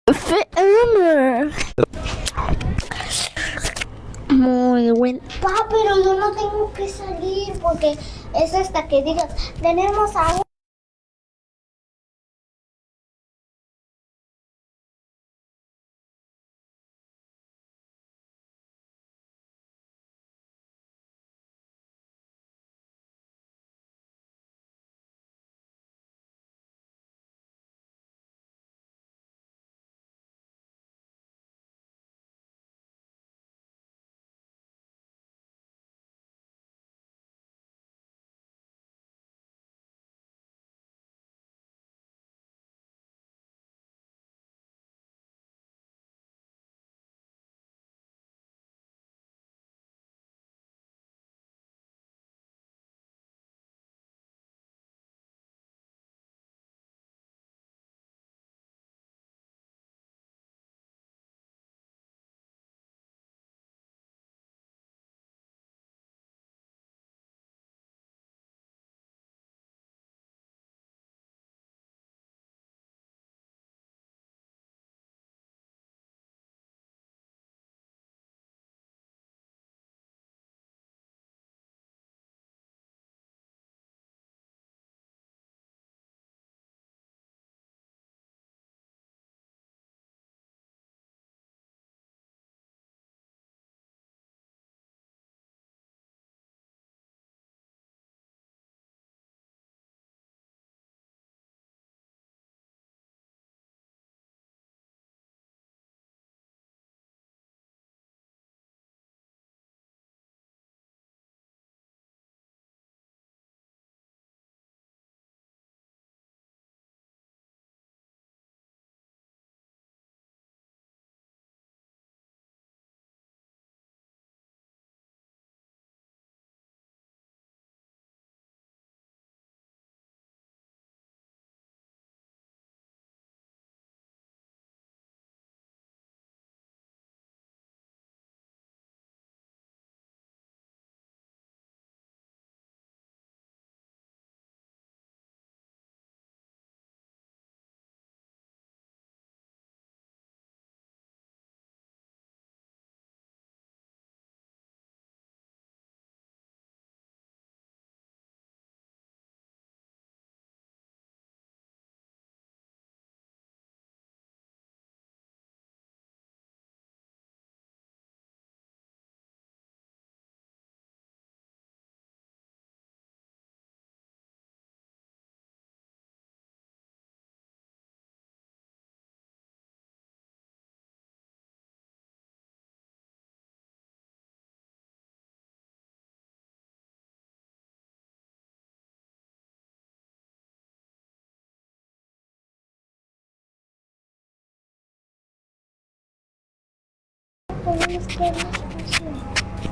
FM. Muy bueno. Pa, pero yo no tengo que salir porque es hasta que digas, tenemos agua.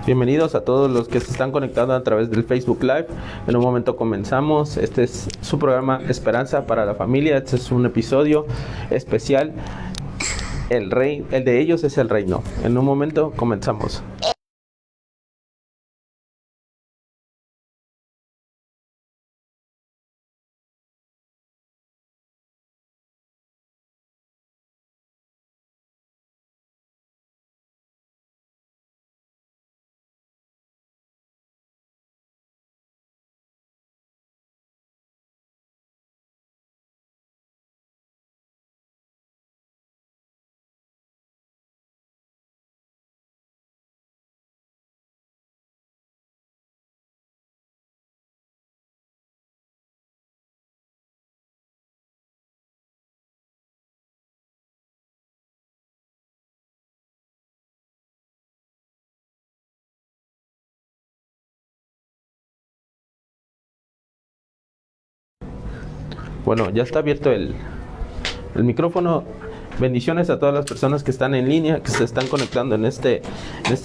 Bienvenidos a todos los que se están conectando a través del Facebook Live. En un momento comenzamos. Este es su programa Esperanza para la Familia. Este es un episodio especial. El de ellos es el reino. En un momento comenzamos. Bueno, ya está abierto el micrófono. Bendiciones a todas las personas que están en línea, que se están conectando en este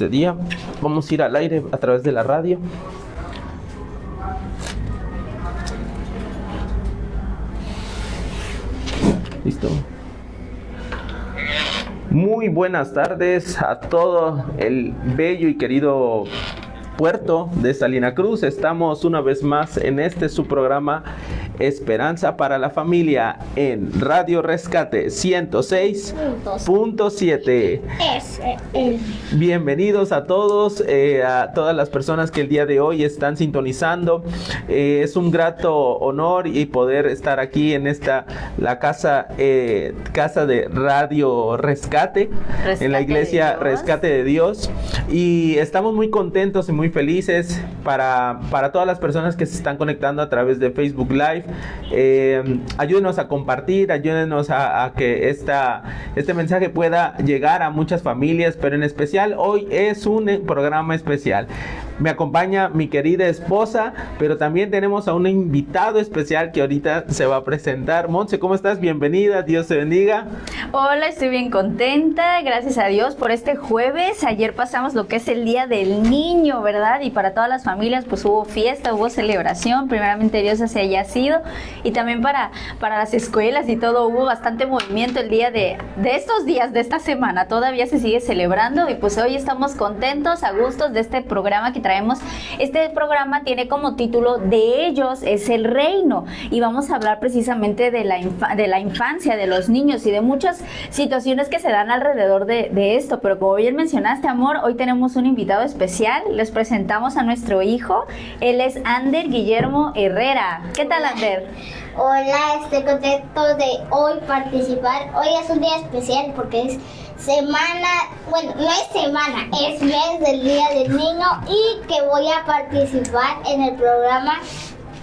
día. Vamos a ir al aire a través de la radio. Listo. Muy buenas tardes a todo el bello y querido puerto de Salina Cruz. Estamos una vez más en su programa Esperanza para la Familia en Radio Rescate 106.7. Bienvenidos a todos, a todas las personas que el día de hoy están sintonizando. Es un grato honor y poder estar aquí en la casa de Radio Rescate en la iglesia Rescate de Dios, y estamos muy contentos y muy felices para todas las personas que se están conectando a través de Facebook Live. Ayúdenos a compartir, ayúdenos a que este mensaje pueda llegar a muchas familias, pero en especial hoy es un programa especial. Me acompaña mi querida esposa, pero también tenemos a un invitado especial que ahorita se va a presentar. Montse, ¿cómo estás? Bienvenida, Dios te bendiga. Hola, estoy bien contenta, gracias a Dios por este jueves. Ayer pasamos lo que es el Día del Niño, ¿verdad? Y para todas las familias pues hubo fiesta, hubo celebración, primeramente Dios así haya sido, y también para las escuelas y todo hubo bastante movimiento el día de estos días, de esta semana, todavía se sigue celebrando, y pues hoy estamos contentos, a gustos de este programa que traemos. Este programa tiene como título "De ellos es el reino", y vamos a hablar precisamente de la infancia, de los niños y de muchas situaciones que se dan alrededor de esto. Pero como bien mencionaste, amor, hoy tenemos un invitado especial. Les presentamos a nuestro hijo. Él es Ander Guillermo Herrera. ¿Qué tal, Ander? Hola, estoy contento de hoy participar. Hoy es un día especial porque es semana, bueno, no es semana, es mes del Día del Niño, y que voy a participar en el programa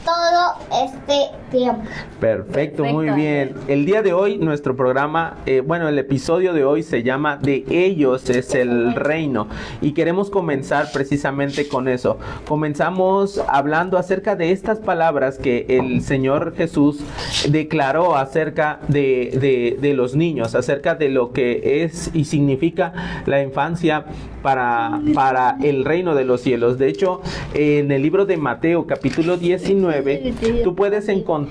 todo este tiempo. Perfecto, muy bien. El día de hoy, nuestro programa, el episodio de hoy se llama "De ellos es el reino", y queremos comenzar precisamente con eso. Comenzamos hablando acerca de estas palabras que el Señor Jesús declaró acerca de los niños, acerca de lo que es y significa la infancia para el reino de los cielos. De hecho, en el libro de Mateo, capítulo 19, tú puedes encontrar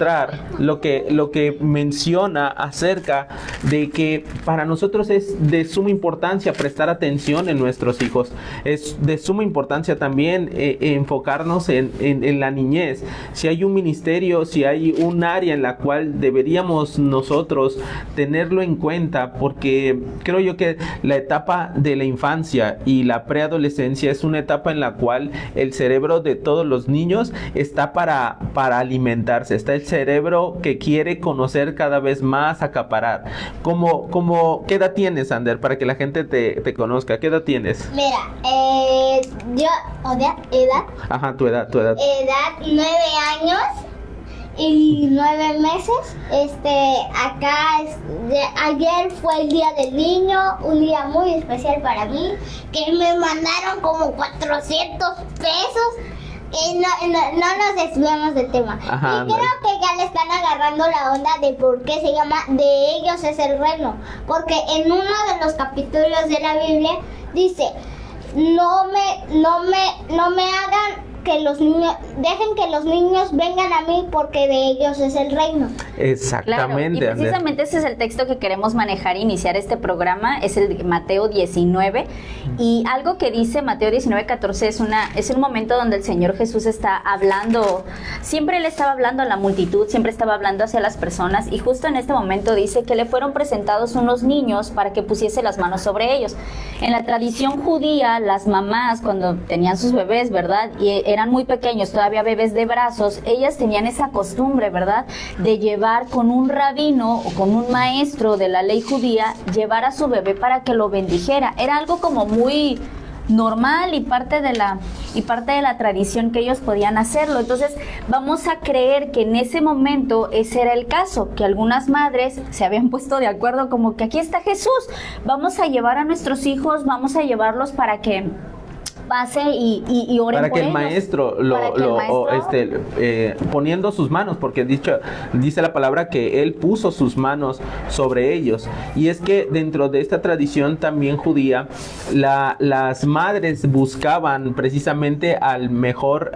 lo que menciona acerca de que para nosotros es de suma importancia prestar atención en nuestros hijos. Es de suma importancia también enfocarnos en la niñez. Si hay un ministerio, si hay un área en la cual deberíamos nosotros tenerlo en cuenta, porque creo yo que la etapa de la infancia y la preadolescencia es una etapa en la cual el cerebro de todos los niños está para alimentarse. Está el cerebro que quiere conocer cada vez más, acaparar. ¿Qué edad tienes, Ander? Para que la gente te conozca. ¿Qué edad tienes? Mira, edad. Ajá, tu edad. Edad 9 años y 9 meses. Ayer fue el Día del Niño, un día muy especial para mí, que me mandaron como 400 pesos. No nos desviamos del tema. Ajá, y creo que ya le están agarrando la onda de por qué se llama "De ellos es el reino", porque en uno de los capítulos de la Biblia dice: no me hagan que los niños, dejen que los niños vengan a mí, porque de ellos es el reino. Exactamente. Claro, y precisamente ese es el texto que queremos manejar e iniciar este programa, es el de Mateo 19, y algo que dice Mateo 19:14 es un momento donde el Señor Jesús está hablando. Siempre Él estaba hablando a la multitud, siempre estaba hablando hacia las personas, y justo en este momento dice que le fueron presentados unos niños para que pusiese las manos sobre ellos. En la tradición judía, las mamás, cuando tenían sus bebés, ¿verdad?, y eran muy pequeños, todavía bebés de brazos, ellas tenían esa costumbre, ¿verdad?, de llevar con un rabino o con un maestro de la ley judía, llevar a su bebé para que lo bendijera. Era algo como muy normal y parte de la tradición que ellos podían hacerlo. Entonces vamos a creer que en ese momento ese era el caso, que algunas madres se habían puesto de acuerdo, como que aquí está Jesús, vamos a llevar a nuestros hijos, vamos a llevarlos para que pase y oren para por que el ellos. Maestro poniendo sus manos, porque dice la palabra que él puso sus manos sobre ellos. Y es que dentro de esta tradición también judía, las madres buscaban precisamente al mejor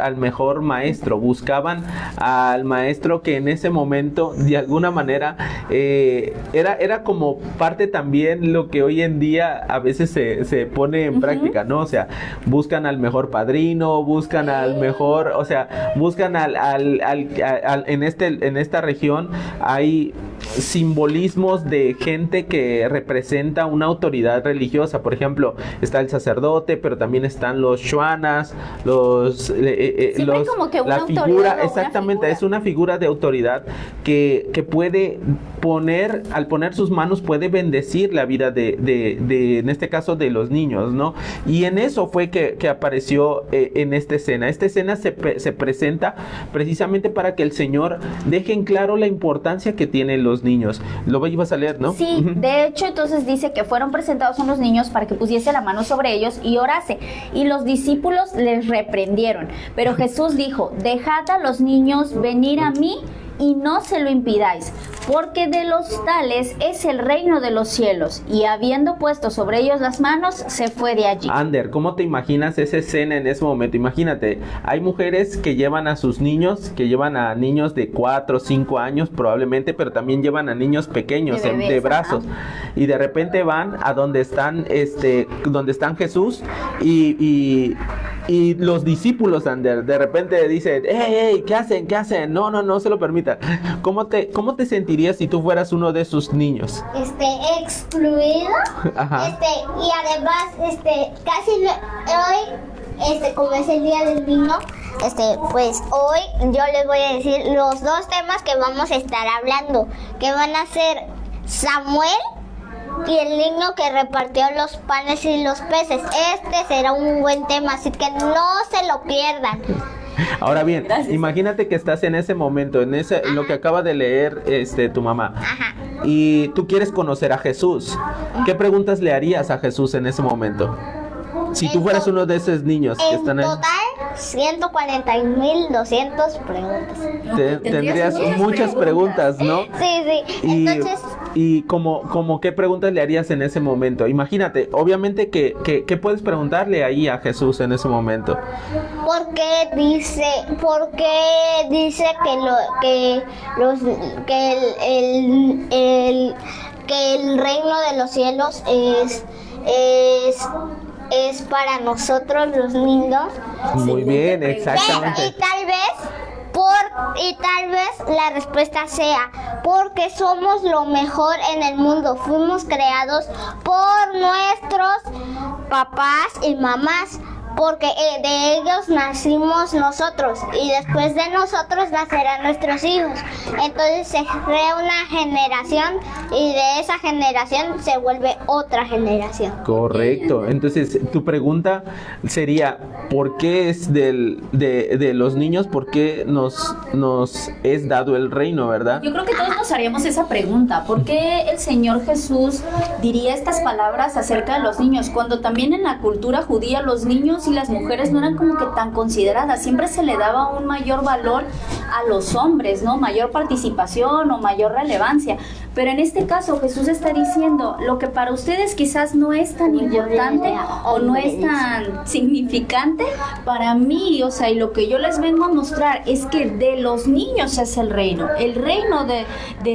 maestro, buscaban al maestro que en ese momento de alguna manera era como parte también lo que hoy en día a veces se pone en práctica, ¿no? O sea, buscan al mejor padrino, buscan al mejor, o sea, buscan en esta región hay simbolismos de gente que representa una autoridad religiosa. Por ejemplo, está el sacerdote, pero también están los shuanas, como que una la figura, autoridad, exactamente, es una figura de autoridad que puede al poner sus manos, puede bendecir la vida de en este caso, de los niños, ¿no? Y en eso fue que apareció en esta escena. Esta escena se presenta precisamente para que el Señor deje en claro la importancia que tienen los niños. Lo ibas a leer, ¿no? Sí, de hecho, entonces dice que fueron presentados unos niños para que pusiese la mano sobre ellos y orase. Y los discípulos les reprendieron. Pero Jesús dijo: dejad a los niños venir a mí y no se lo impidáis, porque de los tales es el reino de los cielos. Y habiendo puesto sobre ellos las manos, se fue de allí. Ander, ¿cómo te imaginas esa escena en ese momento? Imagínate, hay mujeres que llevan a sus niños, que llevan a niños de 4 o 5 años probablemente, pero también llevan a niños pequeños de brazos. Y de repente van a donde están Jesús y los discípulos, Ander, de repente dicen: ¡Hey, ¿qué hacen? ¿Qué hacen? No se lo permita. ¿Cómo te sentirías si tú fueras uno de sus niños? Excluido. Ajá. Y además, casi hoy, como es el día del niño, pues hoy yo les voy a decir los dos temas que vamos a estar hablando, que van a ser Samuel y el niño que repartió los panes y los peces. Será un buen tema, así que no se lo pierdan. Ahora bien, imagínate que estás en ese momento, en lo que acaba de leer tu mamá. Ajá. Y tú quieres conocer a Jesús. ¿Qué preguntas le harías a Jesús en ese momento? Si tú fueras uno de esos niños que están ahí. En total, 140,200 preguntas. Tendrías muchas preguntas, ¿no? Sí. Entonces... ¿Y como qué preguntas le harías en ese momento? Imagínate, obviamente, ¿qué puedes preguntarle ahí a Jesús en ese momento? ¿Por qué dice que el reino de los cielos es para nosotros los niños? Muy bien, exactamente. Y tal vez la respuesta sea: porque somos lo mejor en el mundo. Fuimos creados por nuestros papás y mamás, porque de ellos nacimos nosotros y después de nosotros nacerán nuestros hijos. Entonces se crea una generación y de esa generación se vuelve otra generación. Correcto. Entonces tu pregunta sería: ¿por qué es de los niños? ¿Por qué nos es dado el reino, verdad? Yo creo que todos nos haríamos esa pregunta. ¿Por qué el Señor Jesús diría estas palabras acerca de los niños? Cuando también en la cultura judía los niños y las mujeres no eran como que tan consideradas. Siempre se le daba un mayor valor a los hombres, ¿no? Mayor participación o mayor relevancia. Pero en este caso Jesús está diciendo: lo que para ustedes quizás no es tan importante o no es tan significante, para mí, o sea, y lo que yo les vengo a mostrar es que de los niños es el reino. El reino de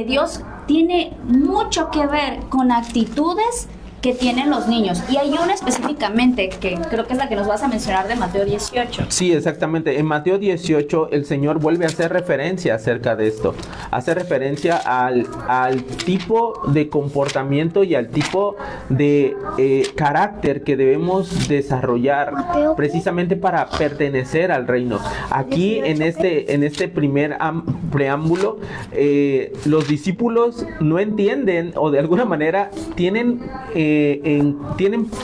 Dios tiene mucho que ver con actitudes que tienen los niños. Y hay una específicamente que creo que es la que nos vas a mencionar, de Mateo 18. Sí, exactamente. En Mateo 18 el Señor vuelve a hacer referencia acerca de esto. Hace referencia al tipo de comportamiento y al tipo de carácter que debemos desarrollar precisamente para pertenecer al reino. Aquí en este primer preámbulo, los discípulos no entienden, o de alguna manera tienen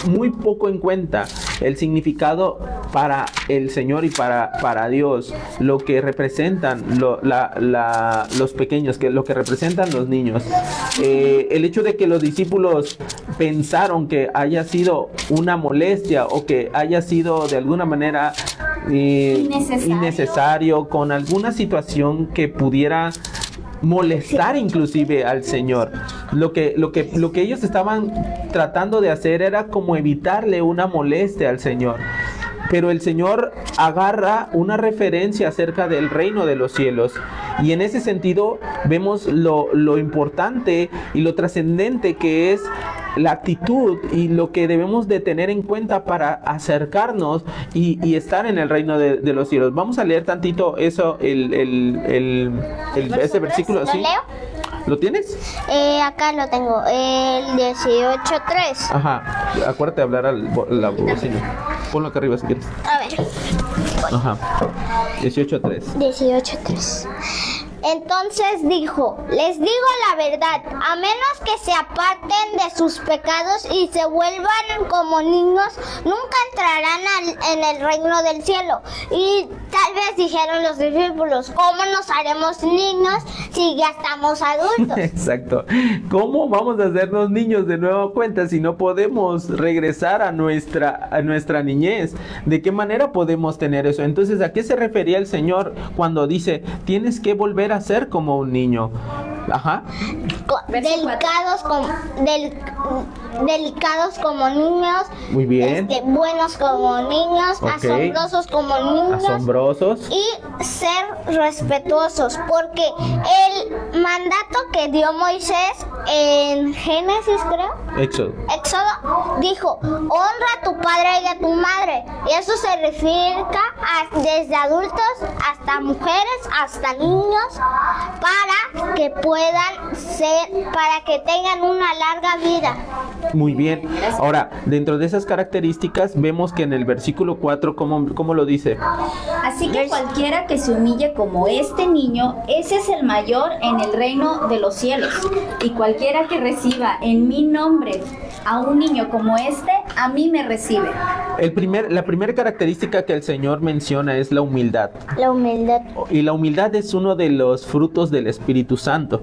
muy poco en cuenta el significado para el Señor y para Dios, lo que representan los pequeños, lo que representan los niños. El hecho de que los discípulos pensaron que haya sido una molestia o que haya sido de alguna manera innecesario, con alguna situación que pudiera molestar inclusive al Señor. Lo que ellos estaban tratando de hacer era como evitarle una molestia al Señor. Pero el Señor agarra una referencia acerca del reino de los cielos, y en ese sentido vemos lo importante y lo trascendente que es la actitud y lo que debemos de tener en cuenta para acercarnos y estar en el reino de los cielos. Vamos a leer tantito eso, ese versículo. ¿Lo ¿Sí? leo? ¿Lo tienes? Acá lo tengo, el 18:3. Ajá, acuérdate de hablar a la bocina. Ponlo acá arriba si quieres. A ver, Ajá, 18:3. 18:3. Entonces dijo, les digo la verdad, a menos que se aparten de sus pecados y se vuelvan como niños, nunca entrarán en el reino del cielo. Y tal vez dijeron los discípulos, ¿cómo nos haremos niños si ya estamos adultos? Exacto. ¿Cómo vamos a hacernos niños de nueva cuenta si no podemos regresar a nuestra niñez? ¿De qué manera podemos tener eso? Entonces, ¿a qué se refería el Señor cuando dice, tienes que volver a ser como un niño? Ajá. Delicados como niños. Muy bien. Buenos como niños, Ok. asombrosos como niños. Asombrosos. Y ser respetuosos, porque el mandato que dio Moisés en Génesis, creo, Éxodo, dijo, honra a tu padre y a tu madre. Y eso se refiere desde adultos hasta mujeres, hasta niños, para que puedan para que tengan una larga vida. Muy bien. Ahora, dentro de esas características, vemos que en el versículo 4, ¿cómo lo dice? Así que cualquiera que se humille como este niño, ese es el mayor en el reino de los cielos. Y cualquiera que reciba en mi nombre a un niño como este, a mí me recibe. La primera característica que el Señor menciona es la humildad. La humildad. Y la humildad es uno de los frutos del Espíritu Santo.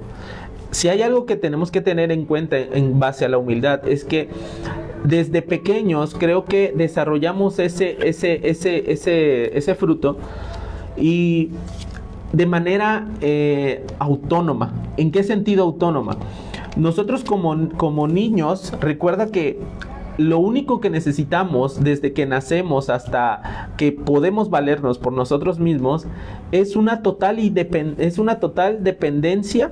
Si hay algo que tenemos que tener en cuenta en base a la humildad, es que desde pequeños creo que desarrollamos ese fruto y de manera autónoma. ¿En qué sentido autónoma? Nosotros como niños, recuerda que lo único que necesitamos desde que nacemos hasta que podemos valernos por nosotros mismos es una total dependencia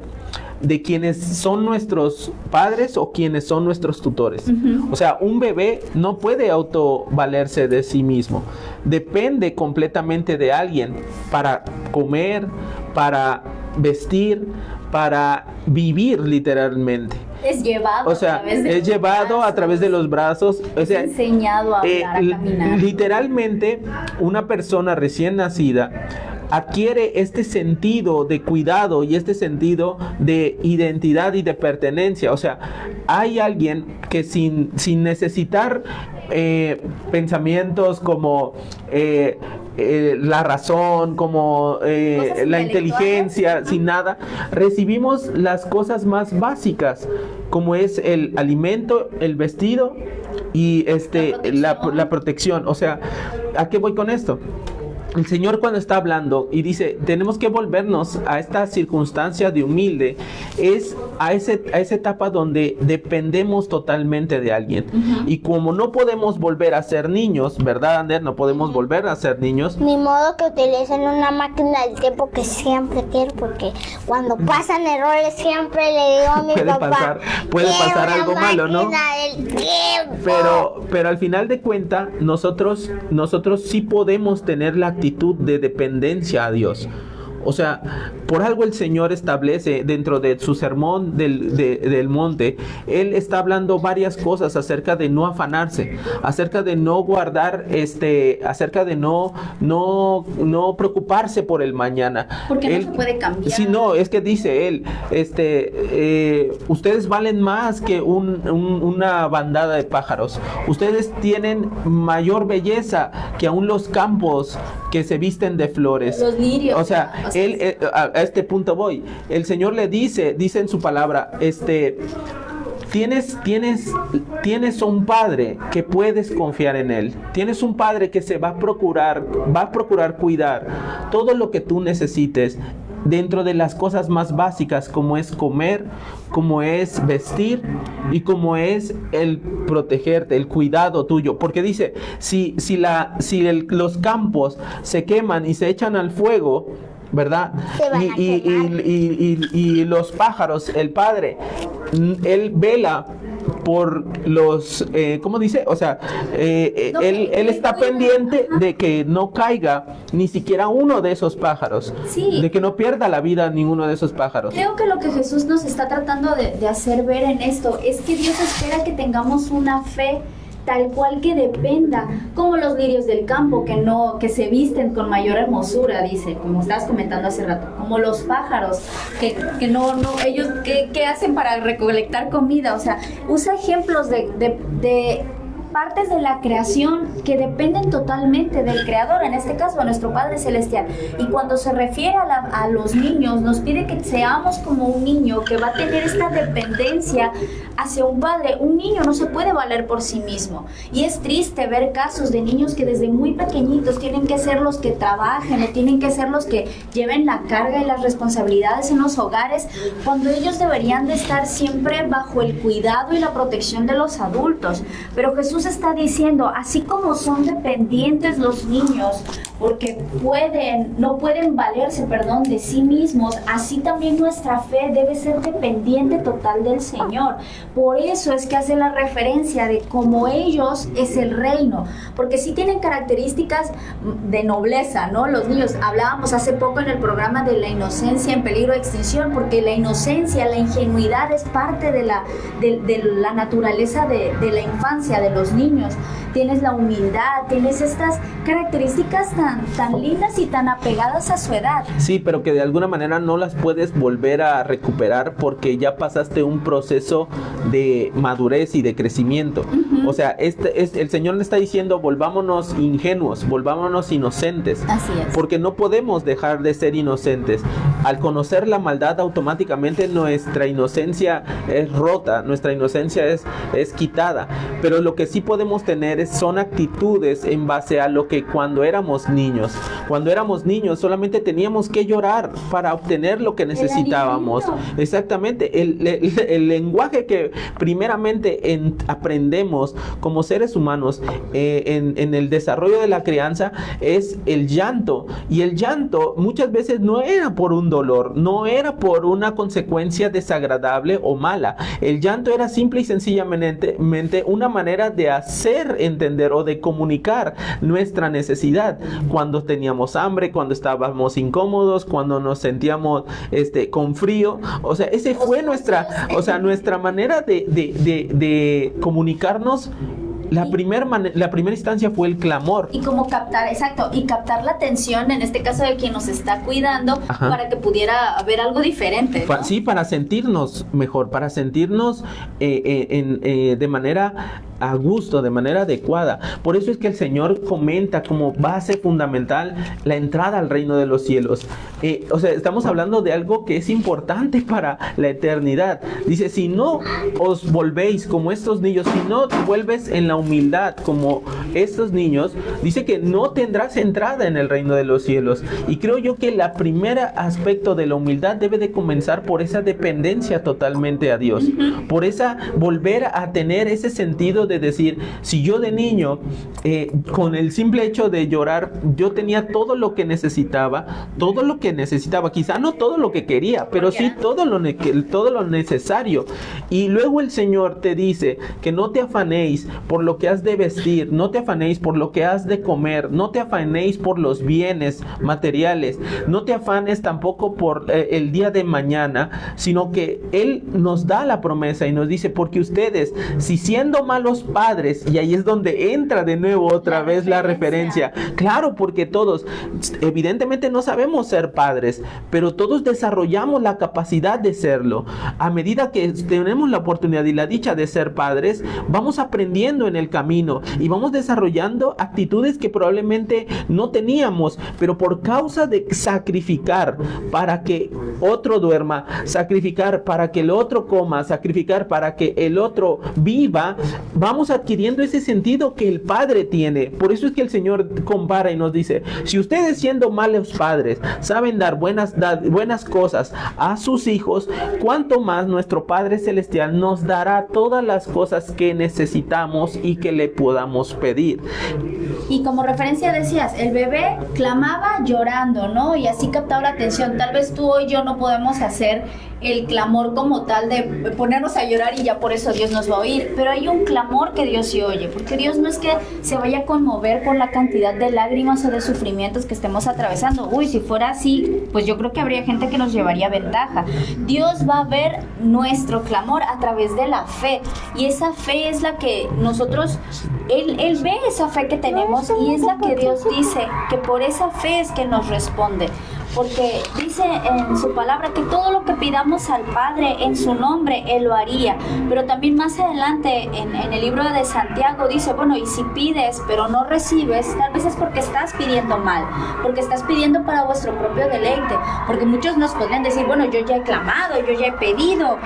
de quienes son nuestros padres o quienes son nuestros tutores. O sea, un bebé no puede autovalerse de sí mismo. Depende completamente de alguien para comer, para vestir, para vivir literalmente. Es llevado, o sea, a través de los brazos. O sea, enseñado a hablar, a caminar. Literalmente, una persona recién nacida adquiere este sentido de cuidado y este sentido de identidad y de pertenencia. O sea, hay alguien que sin necesitar pensamientos como la razón, como la inteligencia, sin nada, recibimos las cosas más básicas, como es el alimento, el vestido y la protección. O sea, ¿a qué voy con esto? El Señor cuando está hablando y dice, tenemos que volvernos a esta circunstancia de humilde, es a esa etapa donde dependemos totalmente de alguien. Y como no podemos volver a ser niños, ¿verdad, Ander? No podemos volver a ser niños. Ni modo que utilicen una máquina del tiempo que siempre quiero, porque cuando pasan errores siempre le digo a mi papá, puede pasar algo malo, ¿no? Del tiempo. Pero al final de cuentas, nosotros sí podemos tener la actitud de dependencia a Dios. O sea, por algo el Señor establece dentro de su sermón del monte, Él está hablando varias cosas acerca de no afanarse, acerca de no guardar, acerca de no preocuparse por el mañana. Porque no se puede cambiar. Sí, no, es que dice Él, ustedes valen más que una bandada de pájaros. Ustedes tienen mayor belleza que aún los campos que se visten de flores. Los lirios. O sea, Él, a este punto voy. El Señor le dice en su palabra, tienes un padre que puedes confiar en él. Tienes un padre que va a procurar cuidar todo lo que tú necesites dentro de las cosas más básicas, como es comer, como es vestir y como es el protegerte, el cuidado tuyo. Porque dice, si los campos se queman y se echan al fuego, ¿verdad? Y los pájaros, el Padre, Él vela por los, ¿cómo dice? O sea, él está pendiente de que no caiga ni siquiera uno de esos pájaros, Sí. de que no pierda la vida ninguno de esos pájaros. Creo que lo que Jesús nos está tratando de hacer ver en esto es que Dios espera que tengamos una fe tal cual que dependa, como los lirios del campo, que se visten con mayor hermosura, dice, como estabas comentando hace rato, como los pájaros, que ellos, ¿qué hacen para recolectar comida? O sea, usa ejemplos de partes de la creación que dependen totalmente del Creador, en este caso a nuestro Padre Celestial. Y cuando se refiere a los niños, nos pide que seamos como un niño que va a tener esta dependencia hacia un padre. Un niño no se puede valer por sí mismo. Y es triste ver casos de niños que desde muy pequeñitos tienen que ser los que trabajen o tienen que ser los que lleven la carga y las responsabilidades en los hogares, cuando ellos deberían de estar siempre bajo el cuidado y la protección de los adultos. Pero Jesús está diciendo, así como son dependientes los niños, porque no pueden valerse, de sí mismos, así también nuestra fe debe ser dependiente total del Señor. Por eso es que hace la referencia de como ellos es el reino, porque sí tienen características de nobleza, ¿no? Los niños, hablábamos hace poco en el programa de la inocencia en peligro de extinción, porque la inocencia, la ingenuidad es parte de la naturaleza de la infancia, de los niños. Tienes la humildad, tienes estas características tan lindas y tan apegadas a su edad. Sí, pero que de alguna manera no las puedes volver a recuperar porque ya pasaste un proceso de madurez y de crecimiento. Uh-huh. O sea, el Señor le está diciendo, volvámonos ingenuos, volvámonos inocentes. Así es. Porque no podemos dejar de ser inocentes. Al conocer la maldad, automáticamente nuestra inocencia es rota, nuestra inocencia es quitada. Pero lo que sí podemos tener son actitudes en base a lo que cuando éramos niños. Cuando éramos niños solamente teníamos que llorar para obtener lo que necesitábamos. Exactamente. El lenguaje que primeramente aprendemos como seres humanos en el desarrollo de la crianza es el llanto. Y el llanto muchas veces no era por un dolor, no era por una consecuencia desagradable o mala. El llanto era simple y sencillamente una manera de hacer entender o de comunicar nuestra necesidad cuando teníamos hambre, cuando estábamos incómodos, cuando nos sentíamos con frío. O sea, ese fue nuestra manera de comunicarnos. La primera instancia fue el clamor. Y como captar la atención, en este caso de quien nos está cuidando, ajá, para que pudiera haber algo diferente, ¿no? Sí, para sentirnos mejor, para sentirnos de manera a gusto, de manera adecuada. Por eso es que el Señor comenta como base fundamental la entrada al reino de los cielos. O sea, estamos hablando de algo que es importante para la eternidad. Dice, si no os volvéis como estos niños, si no te vuelves en la humildad como estos niños, dice que no tendrás entrada en el reino de los cielos. Y creo yo que el primer aspecto de la humildad debe de comenzar por esa dependencia totalmente a Dios, por volver a tener ese sentido de decir, si yo de niño con el simple hecho de llorar, yo tenía todo lo que necesitaba, quizá no todo lo que quería, pero sí todo lo necesario. Y luego el Señor te dice que no te afanéis por lo que has de vestir, no te afanéis por lo que has de comer, no te afanéis por los bienes materiales, no te afanes tampoco por el día de mañana, sino que Él nos da la promesa y nos dice, porque ustedes, si siendo malos padres, y ahí es donde entra de nuevo otra vez la referencia, claro, porque todos evidentemente no sabemos ser padres, pero todos desarrollamos la capacidad de serlo. A medida que tenemos la oportunidad y la dicha de ser padres, vamos aprendiendo en el camino y vamos desarrollando actitudes que probablemente no teníamos, pero por causa de sacrificar para que otro duerma, sacrificar para que el otro coma, sacrificar para que el otro viva, vamos adquiriendo ese sentido que el Padre tiene. Por eso es que el Señor compara y nos dice, si ustedes siendo malos padres saben dar buenas cosas a sus hijos, cuánto más nuestro Padre Celestial nos dará todas las cosas que necesitamos y que le podamos pedir. Y como referencia decías, el bebé clamaba llorando, ¿no? Y así captaba la atención. Tal vez tú o yo no podemos hacer el clamor como tal de ponernos a llorar y ya por eso Dios nos va a oír, pero hay un clamor que Dios sí oye, porque Dios no es que se vaya a conmover por la cantidad de lágrimas o de sufrimientos que estemos atravesando. Uy, si fuera así, pues yo creo que habría gente que nos llevaría ventaja. Dios va a ver nuestro clamor a través de la fe, y esa fe es la que nosotros, Él ve esa fe que tenemos, y es la que Dios dice que por esa fe es que nos responde. Porque dice en su palabra que todo lo que pidamos al Padre en su nombre, Él lo haría. Pero también más adelante en el libro de Santiago dice, bueno, y si pides pero no recibes, tal vez es porque estás pidiendo mal, porque estás pidiendo para vuestro propio deleite. Porque muchos nos podrían decir, bueno, yo ya he clamado, yo ya he pedido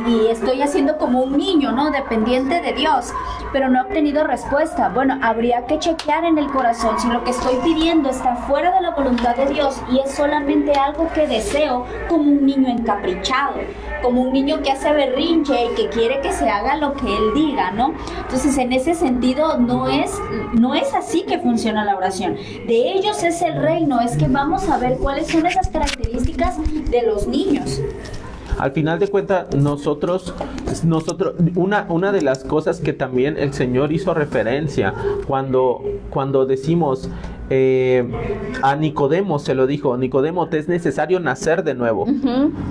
y estoy haciendo como un niño, ¿no? Dependiente de Dios, pero no he obtenido respuesta. Bueno, habría que chequear en el corazón si lo que estoy pidiendo está fuera de la voluntad de Dios y es solamente algo que deseo, como un niño encaprichado, como un niño que hace berrinche y que quiere que se haga lo que él diga, ¿no? Entonces, en ese sentido, no es así que funciona la oración. De ellos es el reino, es que vamos a ver cuáles son esas características de los niños. Al final de cuentas, nosotros una de las cosas que también el Señor hizo referencia cuando decimos a Nicodemo, se lo dijo, Nicodemo, te es necesario nacer de nuevo.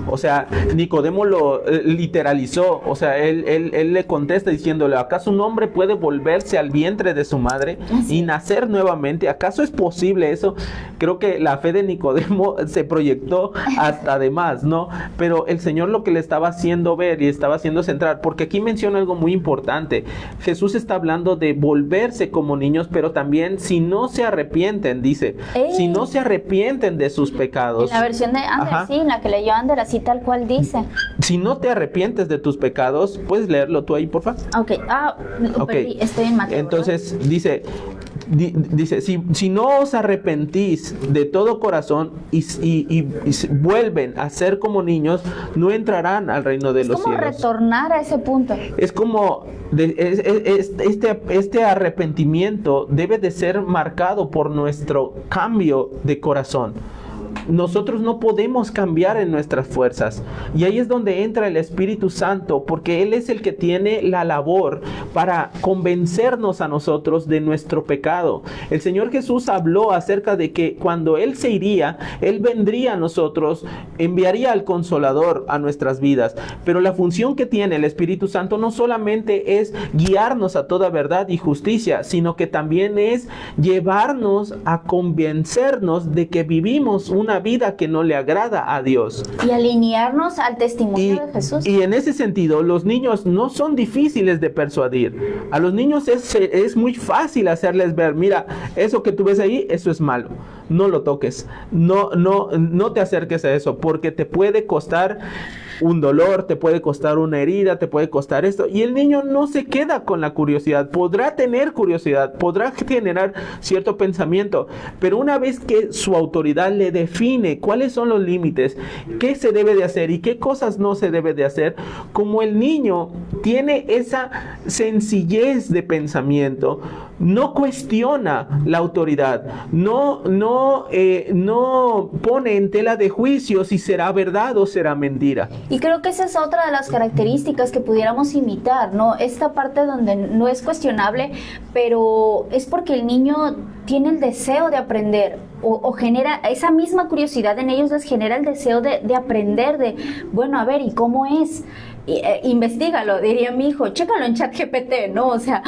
O sea, Nicodemo lo literalizó, o sea, él le contesta diciéndole, ¿acaso un hombre puede volverse al vientre de su madre y nacer nuevamente? ¿Acaso es posible eso? Creo que la fe de Nicodemo se proyectó hasta de más, ¿no? Pero el Señor lo que le estaba haciendo ver y estaba haciendo centrar, porque aquí menciona algo muy importante. Jesús está hablando de volverse como niños, pero también si no se arrepienten, dice, si no se arrepienten de sus pecados. En la versión de Ander, sí, en la que leyó Ander, así tal cual dice. Si no te arrepientes de tus pecados, ¿puedes leerlo tú ahí, por favor? Ok, perdí, estoy en Mateo. Entonces, dice, si no os arrepentís de todo corazón y vuelven a ser como niños, no entrarán al reino de los cielos. Es como retornar a ese punto. Es como este arrepentimiento debe de ser marcado por nuestro cambio de corazón. Nosotros no podemos cambiar en nuestras fuerzas, y ahí es donde entra el Espíritu Santo, porque Él es el que tiene la labor para convencernos a nosotros de nuestro pecado. El Señor Jesús habló acerca de que cuando Él se iría, Él vendría a nosotros, enviaría al Consolador a nuestras vidas, pero la función que tiene el Espíritu Santo no solamente es guiarnos a toda verdad y justicia, sino que también es llevarnos a convencernos de que vivimos una vida que no le agrada a Dios. Y alinearnos al testimonio de Jesús. Y en ese sentido, los niños no son difíciles de persuadir. A los niños es muy fácil hacerles ver, mira, eso que tú ves ahí, eso es malo. No lo toques. No te acerques a eso, porque te puede costar un dolor, te puede costar una herida, te puede costar esto. Y el niño no se queda con la curiosidad. Podrá tener curiosidad, podrá generar cierto pensamiento, pero una vez que su autoridad le define cuáles son los límites, qué se debe de hacer y qué cosas no se debe de hacer, como el niño tiene esa sencillez de pensamiento, no cuestiona la autoridad, no pone en tela de juicio si será verdad o será mentira. Y creo que esa es otra de las características que pudiéramos imitar, ¿no? Esta parte donde no es cuestionable, pero es porque el niño tiene el deseo de aprender o genera esa misma curiosidad en ellos, les genera el deseo de aprender, de, bueno, a ver, ¿y cómo es? Investígalo, diría mi hijo, chécalo en ChatGPT, ¿no? O sea,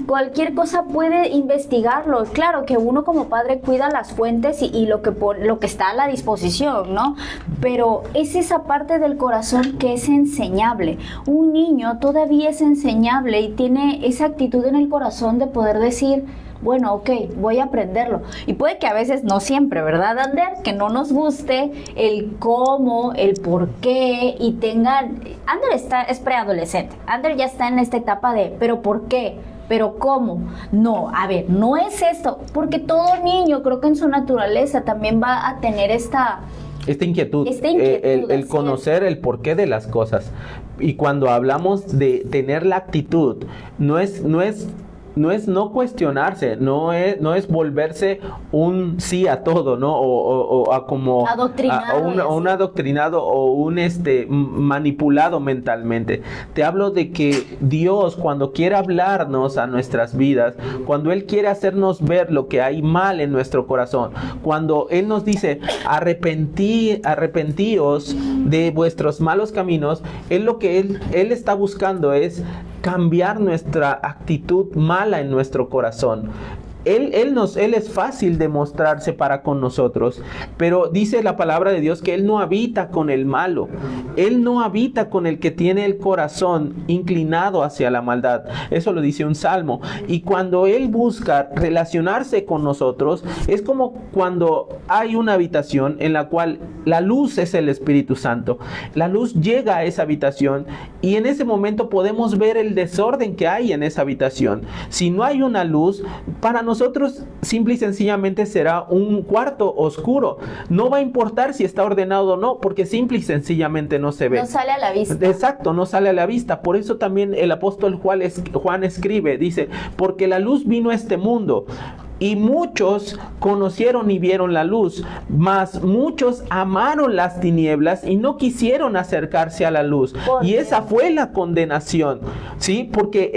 cualquier cosa puede investigarlo. Claro que uno como padre cuida las fuentes y lo que está a la disposición, ¿no? Pero es esa parte del corazón que es enseñable. Un niño todavía es enseñable y tiene esa actitud en el corazón de poder decir, bueno, ok, voy a aprenderlo. Y puede que a veces, no siempre, ¿verdad, Ander? Que no nos guste el cómo, el por qué, y tengan... Ander es preadolescente. Ander ya está en esta etapa de, ¿pero por qué? ¿Pero cómo? No, a ver, no es esto. Porque todo niño, creo que en su naturaleza también va a tener esta inquietud, el conocer el porqué de las cosas. Y cuando hablamos de tener la actitud, no es no cuestionarse, no es volverse un sí a todo, ¿no? O a como adoctrinado, un adoctrinado o un manipulado mentalmente. Te hablo de que Dios, cuando quiere hablarnos a nuestras vidas, cuando Él quiere hacernos ver lo que hay mal en nuestro corazón, cuando Él nos dice arrepentíos de vuestros malos caminos, lo que Él está buscando es cambiar nuestra actitud mala en nuestro corazón. Él es fácil de mostrarse para con nosotros, pero dice la palabra de Dios que Él no habita con el malo. Él no habita con el que tiene el corazón inclinado hacia la maldad. Eso lo dice un salmo. Y cuando Él busca relacionarse con nosotros, es como cuando hay una habitación en la cual la luz es el Espíritu Santo. La luz llega a esa habitación y en ese momento podemos ver el desorden que hay en esa habitación. Si no hay una luz, para nosotros simple y sencillamente será un cuarto oscuro. No va a importar si está ordenado o no, porque simple y sencillamente no se ve. No sale a la vista. Exacto, no sale a la vista. Por eso también el apóstol Juan escribe, dice, porque la luz vino a este mundo, y muchos conocieron y vieron la luz, mas muchos amaron las tinieblas y no quisieron acercarse a la luz. Y esa fue la condenación, ¿sí? Porque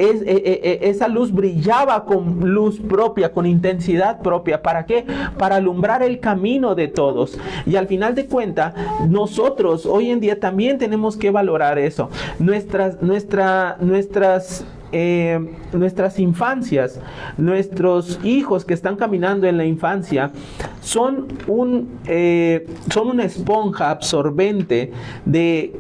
esa luz brillaba con luz propia, con intensidad propia. ¿Para qué? Para alumbrar el camino de todos. Y al final de cuentas, nosotros hoy en día también tenemos que valorar eso. Nuestras infancias, nuestros hijos que están caminando en la infancia son una esponja absorbente de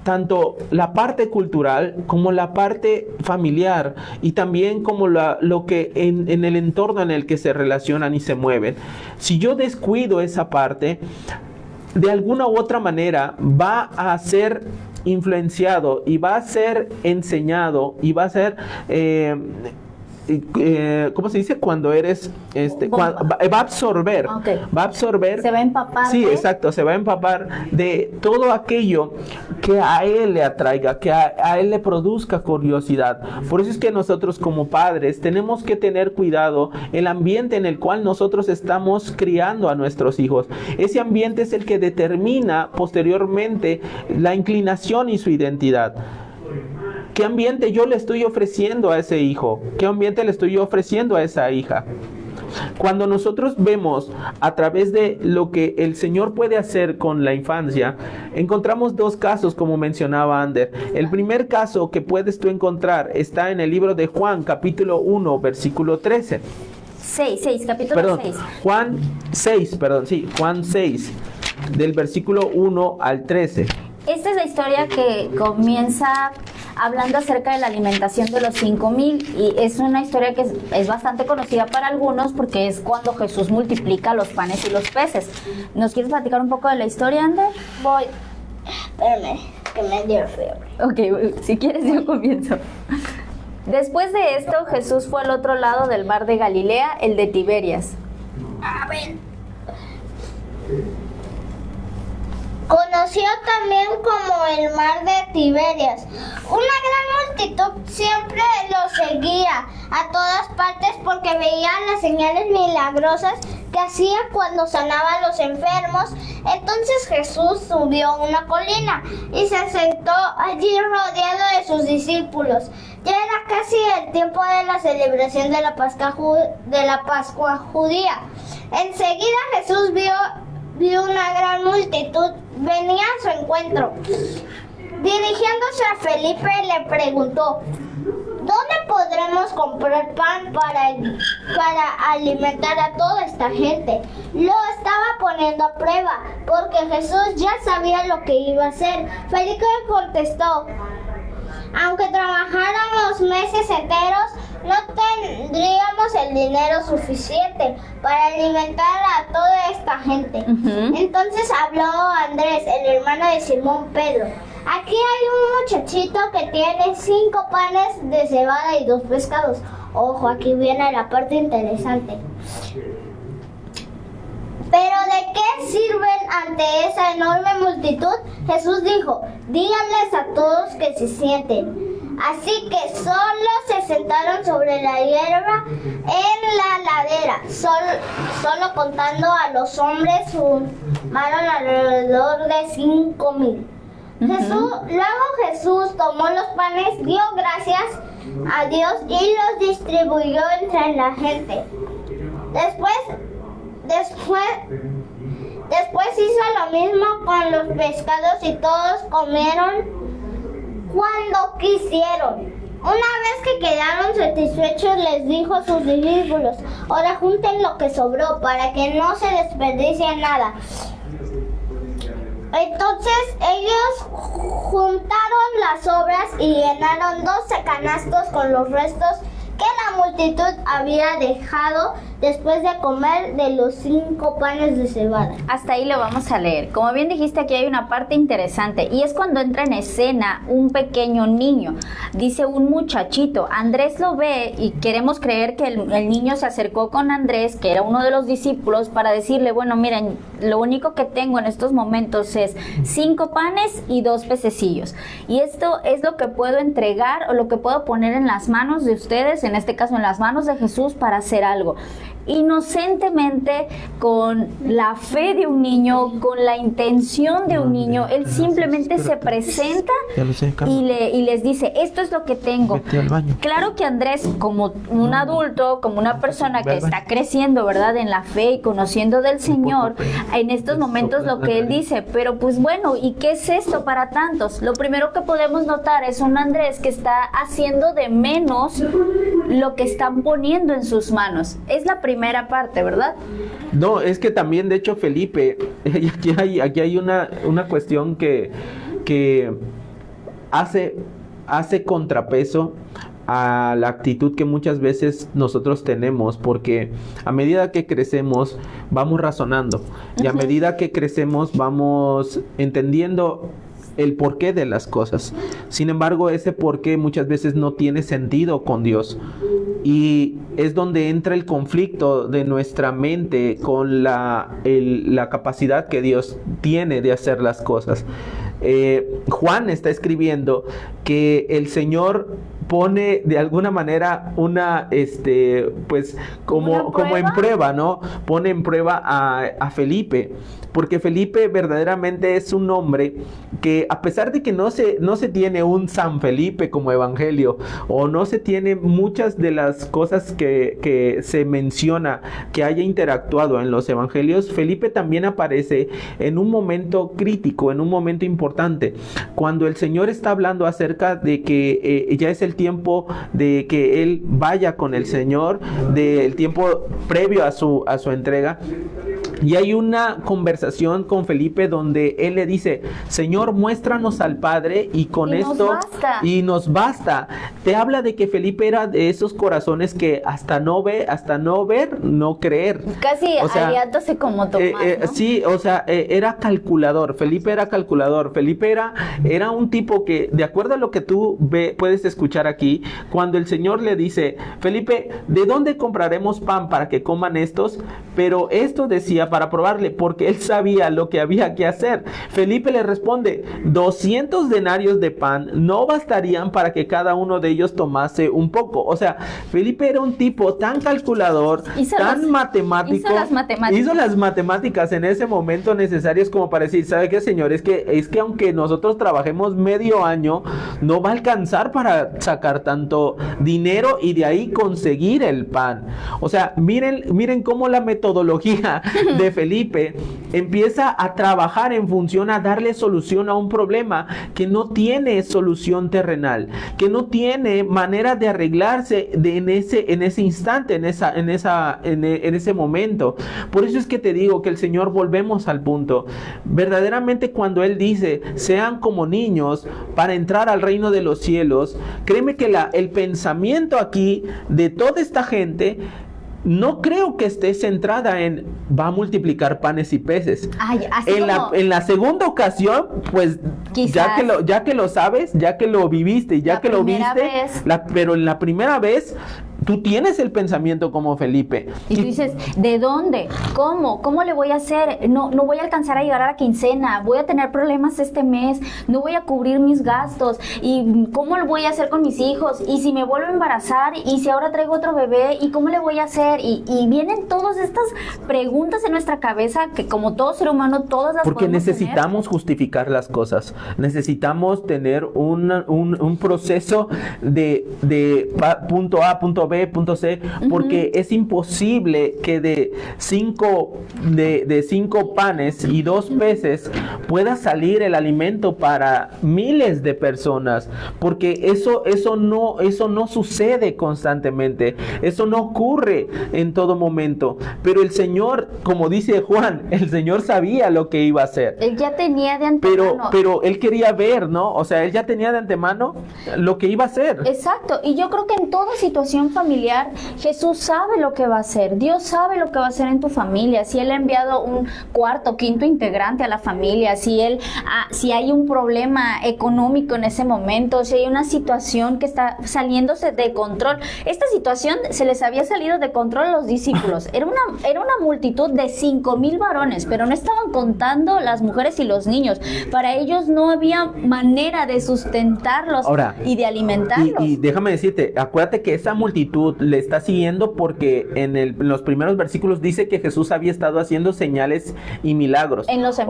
tanto la parte cultural como la parte familiar y también como lo que en el entorno en el que se relacionan y se mueven. Si yo descuido esa parte, de alguna u otra manera va a ser influenciado y va a ser enseñado y va a ser ¿cómo se dice? Cuando eres va a absorber. Okay. Va a absorber. Se va a empapar. Sí, exacto, se va a empapar de todo aquello que a él le atraiga, que a él le produzca curiosidad. Por eso es que nosotros como padres tenemos que tener cuidado el ambiente en el cual nosotros estamos criando a nuestros hijos. Ese ambiente es el que determina posteriormente la inclinación y su identidad. ¿Qué ambiente yo le estoy ofreciendo a ese hijo? ¿Qué ambiente le estoy ofreciendo a esa hija? Cuando nosotros vemos a través de lo que el Señor puede hacer con la infancia, encontramos dos casos, como mencionaba Ander. El primer caso que puedes tú encontrar está en el libro de Juan, capítulo 1, versículo 13. 6, capítulo 6. Juan 6, del versículo 1 al 13. Esta es la historia que comienza hablando acerca de la alimentación de los 5,000 y es una historia que es bastante conocida para algunos porque es cuando Jesús multiplica los panes y los peces. ¿Nos quieres platicar un poco de la historia, Ander? Voy. Espérame, que me dio fiebre. Ok, si quieres yo comienzo. Después de esto, Jesús fue al otro lado del mar de Galilea, el de Tiberias. A ver. Conocido también como el mar de Tiberias. Una gran multitud siempre lo seguía a todas partes porque veían las señales milagrosas que hacía cuando sanaba a los enfermos. Entonces Jesús subió a una colina y se sentó allí rodeado de sus discípulos. Ya era casi el tiempo de la celebración de la Pascua judía. Enseguida Jesús vio una gran multitud venía a su encuentro. Dirigiéndose a Felipe le preguntó: ¿dónde podremos comprar pan para alimentar a toda esta gente? Lo estaba poniendo a prueba porque Jesús ya sabía lo que iba a hacer. Felipe contestó: aunque trabajáramos meses enteros, no tendríamos el dinero suficiente para alimentar a toda esta gente. Entonces habló Andrés, el hermano de Simón Pedro. Aquí hay un muchachito que tiene 5 panes de cebada y 2 pescados. Ojo, aquí viene la parte interesante. ¿Pero de qué sirven ante esa enorme multitud? Jesús dijo: díganles a todos que se sienten. Así que solo se sentaron sobre la hierba en la ladera. Solo contando a los hombres sumaron alrededor de 5,000. Luego Jesús tomó los panes, dio gracias a Dios y los distribuyó entre la gente. Después hizo lo mismo con los pescados y todos comieron cuando quisieron. Una vez que quedaron satisfechos, les dijo a sus discípulos: ahora junten lo que sobró para que no se desperdicie nada. Entonces ellos juntaron las sobras y llenaron 12 canastos con los restos que la multitud había dejado después de comer de los 5 panes de cebada. Hasta ahí lo vamos a leer. Como bien dijiste, aquí hay una parte interesante y es cuando entra en escena un pequeño niño. Dice un muchachito, Andrés lo ve y queremos creer que el niño se acercó con Andrés, que era uno de los discípulos, para decirle, bueno, miren, lo único que tengo en estos momentos es 5 panes y 2 pececillos. Y esto es lo que puedo entregar o lo que puedo poner en las manos de ustedes, en este caso en las manos de Jesús, para hacer algo. Inocentemente, con la fe de un niño, con la intención de un niño, él simplemente se presenta y les dice, esto es lo que tengo. Claro que Andrés, como un adulto, como una persona que está creciendo, ¿verdad?, en la fe y conociendo del Señor, en estos momentos lo que él dice, pero pues bueno, ¿y qué es esto para tantos? Lo primero que podemos notar es un Andrés que está haciendo de menos lo que están poniendo en sus manos. Es la primera parte, ¿verdad? No, es que también, de hecho, Felipe, aquí hay una cuestión que hace contrapeso a la actitud que muchas veces nosotros tenemos, porque a medida que crecemos vamos razonando y a medida que crecemos vamos entendiendo el porqué de las cosas. Sin embargo, ese porqué muchas veces no tiene sentido con Dios. Y es donde entra el conflicto de nuestra mente con la capacidad que Dios tiene de hacer las cosas. Juan está escribiendo que el Señor pone de alguna manera como en prueba, ¿no? Pone en prueba a Felipe, porque Felipe verdaderamente es un hombre que, a pesar de que no se tiene un San Felipe como evangelio, o no se tiene muchas de las cosas que se menciona que haya interactuado en los evangelios, Felipe también aparece en un momento crítico, en un momento importante, cuando el Señor está hablando acerca de que ya es el tiempo de que él vaya con el Señor, del tiempo previo a su entrega. Y hay una conversación con Felipe donde él le dice: Señor, muéstranos al Padre y con esto nos basta. Te habla de que Felipe era de esos corazones que hasta no ver, no creer. Casi aliándose como Tomás, ¿no? Sí, o sea, era calculador. Felipe era calculador. Felipe era un tipo que, de acuerdo a lo que tú puedes escuchar aquí, cuando el Señor le dice: Felipe, ¿de dónde compraremos pan para que coman estos? Pero esto decía para probarle, porque él sabía lo que había que hacer. Felipe le responde: 200 denarios de pan no bastarían para que cada uno de ellos tomase un poco. O sea, Felipe era un tipo tan calculador, tan matemático. Hizo las matemáticas en ese momento necesarias como para decir: ¿sabe qué, Señor? Es que aunque nosotros trabajemos medio año, no va a alcanzar para sacar tanto dinero y de ahí conseguir el pan. O sea, miren cómo la metodología de Felipe empieza a trabajar en función a darle solución a un problema que no tiene solución terrenal, que no tiene manera de arreglarse en ese instante, en ese momento. Por eso es que te digo que el Señor, volvemos al punto, verdaderamente cuando Él dice: sean como niños para entrar al reino de los cielos, créeme que el pensamiento aquí de toda esta gente no creo que esté centrada en va a multiplicar panes y peces. En la segunda ocasión, pues quizás, ya que lo sabes, ya que lo viviste y ya que lo viste, pero en la primera vez tú tienes el pensamiento como Felipe. Y tú dices, ¿de dónde? ¿Cómo? ¿Cómo le voy a hacer? No voy a alcanzar a llegar a la quincena, voy a tener problemas este mes, no voy a cubrir mis gastos, y ¿cómo lo voy a hacer con mis hijos? Y si me vuelvo a embarazar, y si ahora traigo otro bebé, ¿y cómo le voy a hacer? Y vienen todas estas preguntas en nuestra cabeza que, como todo ser humano, todas las Porque podemos necesitamos justificar las cosas, necesitamos tener un proceso de punto A, punto B, punto C, porque es imposible que de 5 panes y 2 peces pueda salir el alimento para miles de personas, porque eso no sucede constantemente, eso no ocurre en todo momento. Pero el Señor, como dice Juan, el Señor sabía lo que iba a hacer. Él ya tenía de antemano. Pero él quería ver, ¿no? O sea, él ya tenía de antemano lo que iba a hacer. Exacto, y yo creo que en toda situación familiar, Jesús sabe lo que va a hacer, Dios sabe lo que va a hacer en tu familia. Si Él ha enviado un cuarto, quinto integrante a la familia, si hay un problema económico en ese momento, si hay una situación que está saliéndose de control. Esta situación se les había salido de control a los discípulos. Era una multitud de 5,000 varones, pero no estaban contando las mujeres y los niños. Para ellos no había manera de sustentarlos y de alimentarlos. Y déjame decirte, acuérdate que esa multitud le está siguiendo porque en los primeros versículos dice que Jesús había estado haciendo señales y milagros. En los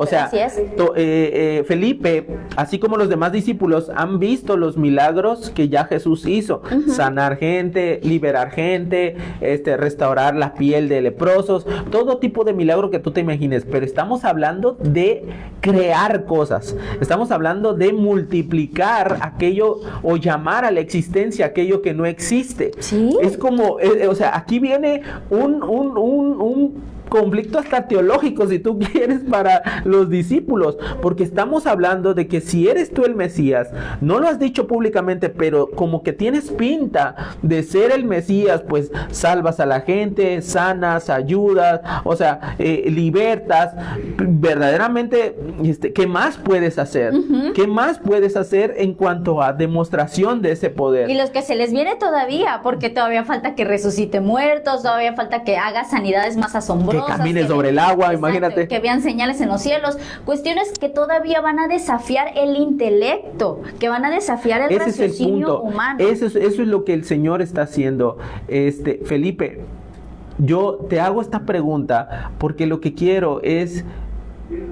Felipe, así como los demás discípulos, han visto los milagros que ya Jesús hizo. Sanar gente, liberar gente, restaurar la piel de leprosos, todo tipo de milagro que tú te imagines. Pero estamos hablando de crear cosas, estamos hablando de multiplicar aquello o llamar a la existencia aquello que no existe. ¿Sí? Es como, aquí viene un conflicto hasta teológico, si tú quieres, para los discípulos, porque estamos hablando de que si eres tú el Mesías, no lo has dicho públicamente, pero como que tienes pinta de ser el Mesías, pues salvas a la gente, sanas, ayudas, libertas, verdaderamente, ¿qué más puedes hacer? ¿Qué más puedes hacer en cuanto a demostración de ese poder? Y los que se les viene todavía, porque todavía falta que resucite muertos, todavía falta que haga sanidades más asombrosas, que camine sobre el agua, exacto, imagínate. Que vean señales en los cielos, cuestiones que todavía van a desafiar el intelecto, que van a desafiar el raciocinio humano. Eso es lo que el Señor está haciendo. Felipe, yo te hago esta pregunta porque lo que quiero es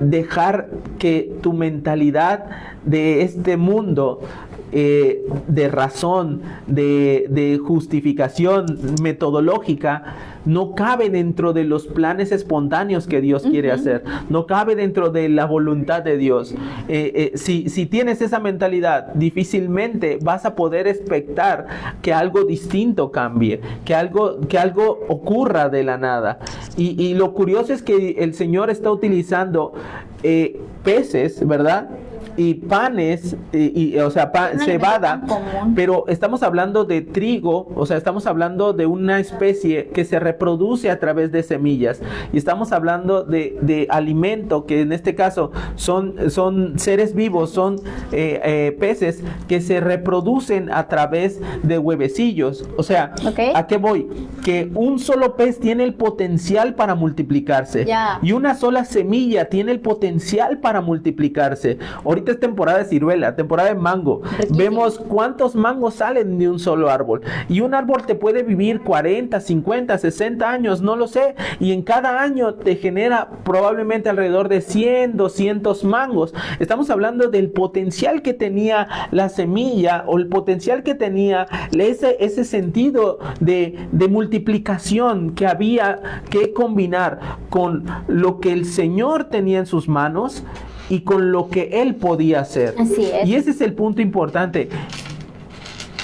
dejar que tu mentalidad de este mundo, de razón, de justificación metodológica, no cabe dentro de los planes espontáneos que Dios quiere hacer, no cabe dentro de la voluntad de Dios. Si tienes esa mentalidad, difícilmente vas a poder expectar que algo distinto cambie, que algo ocurra de la nada. Y lo curioso es que el Señor está utilizando peces, ¿verdad? Y panes, cebada, pero estamos hablando de trigo, estamos hablando de una especie que se reproduce a través de semillas, y estamos hablando de alimento, que en este caso son seres vivos, son peces que se reproducen a través de huevecillos. ¿A qué voy? Que un solo pez tiene el potencial para multiplicarse, y una sola semilla tiene el potencial para multiplicarse. Ahorita es temporada de ciruela, temporada de mango. Riquísimo. Vemos cuántos mangos salen de un solo árbol. Y un árbol te puede vivir 40, 50, 60 años, no lo sé. Y en cada año te genera probablemente alrededor de 100, 200 mangos. Estamos hablando del potencial que tenía la semilla, o el potencial que tenía ese sentido de multiplicación que había que combinar con lo que el Señor tenía en sus manos y con lo que Él podía hacer. Así es. Y ese es el punto importante.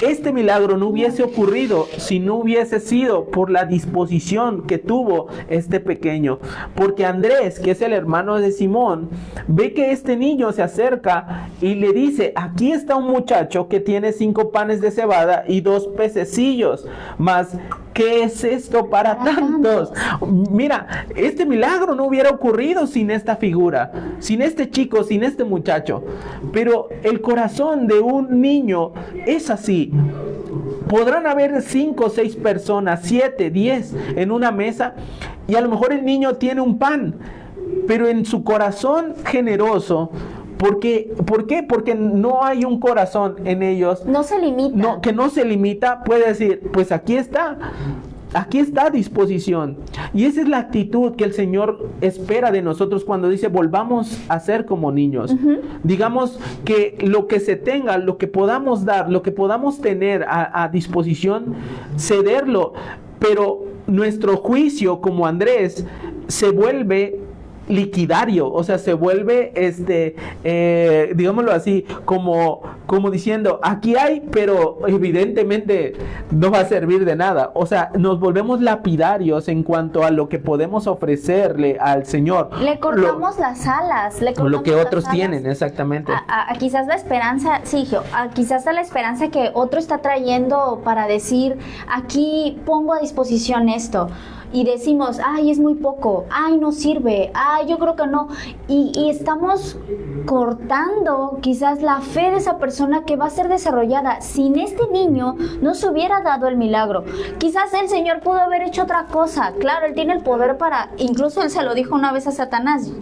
Este milagro no hubiese ocurrido si no hubiese sido por la disposición que tuvo este pequeño. Porque Andrés, que es el hermano de Simón, ve que este niño se acerca y le dice: aquí está un muchacho que tiene 5 panes de cebada y 2 pececillos, mas ¿qué es esto para tantos? Mira, este milagro no hubiera ocurrido sin esta figura, sin este chico, sin este muchacho. Pero el corazón de un niño es así. podrán haber 5 o 6 personas, 7, 10 en una mesa, y a lo mejor el niño tiene un pan, pero en su corazón generoso, ¿por qué? Porque no hay un corazón en ellos. No se limita. Que no se limita, puede decir, pues aquí está a disposición. Y esa es la actitud que el Señor espera de nosotros cuando dice volvamos a ser como niños. Digamos que lo que se tenga, lo que podamos dar, lo que podamos tener a disposición, cederlo. Pero nuestro juicio como Andrés se vuelve liquidario, o sea, se vuelve digámoslo así, como diciendo, aquí hay, pero evidentemente no va a servir de nada. O sea, nos volvemos lapidarios en cuanto a lo que podemos ofrecerle al Señor. Le cortamos las alas, lo que otros tienen, exactamente. Quizás la esperanza, sí, quizás la esperanza que otro está trayendo para decir, aquí pongo a disposición esto. Y decimos, ay, es muy poco, ay, no sirve, ay, yo creo que no. Y estamos cortando quizás la fe de esa persona que va a ser desarrollada. Sin este niño no se hubiera dado el milagro. Quizás el Señor pudo haber hecho otra cosa. Claro, Él tiene el poder para, incluso Él se lo dijo una vez a Satanás.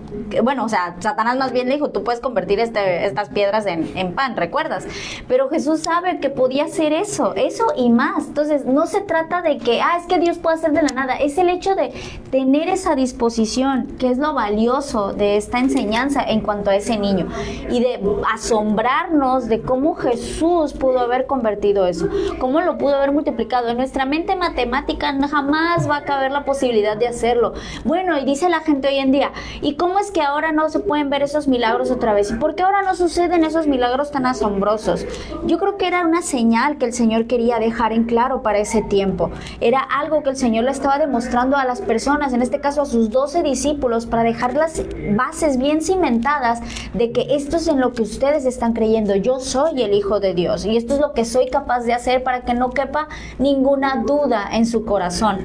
Bueno, o sea, Satanás más bien le dijo, tú puedes convertir estas piedras en pan, ¿recuerdas? Pero Jesús sabe que podía hacer eso y más. Entonces, no se trata de que, es que Dios puede hacer de la nada. Es el hecho de tener esa disposición, que es lo valioso de esta enseñanza en cuanto a ese niño, y de asombrarnos de cómo Jesús pudo haber convertido eso, cómo lo pudo haber multiplicado. En nuestra mente matemática jamás va a caber la posibilidad de hacerlo. Bueno, y dice la gente hoy en día, ¿y cómo es que ahora no se pueden ver esos milagros otra vez? ¿Y por qué ahora no suceden esos milagros tan asombrosos? Yo creo que era una señal que el Señor quería dejar en claro para ese tiempo. Era algo que el Señor le estaba demostrando a las personas, en este caso a sus 12 discípulos, para dejar las bases bien cimentadas de que esto es en lo que ustedes están creyendo. Yo soy el Hijo de Dios y esto es lo que soy capaz de hacer, para que no quepa ninguna duda en su corazón.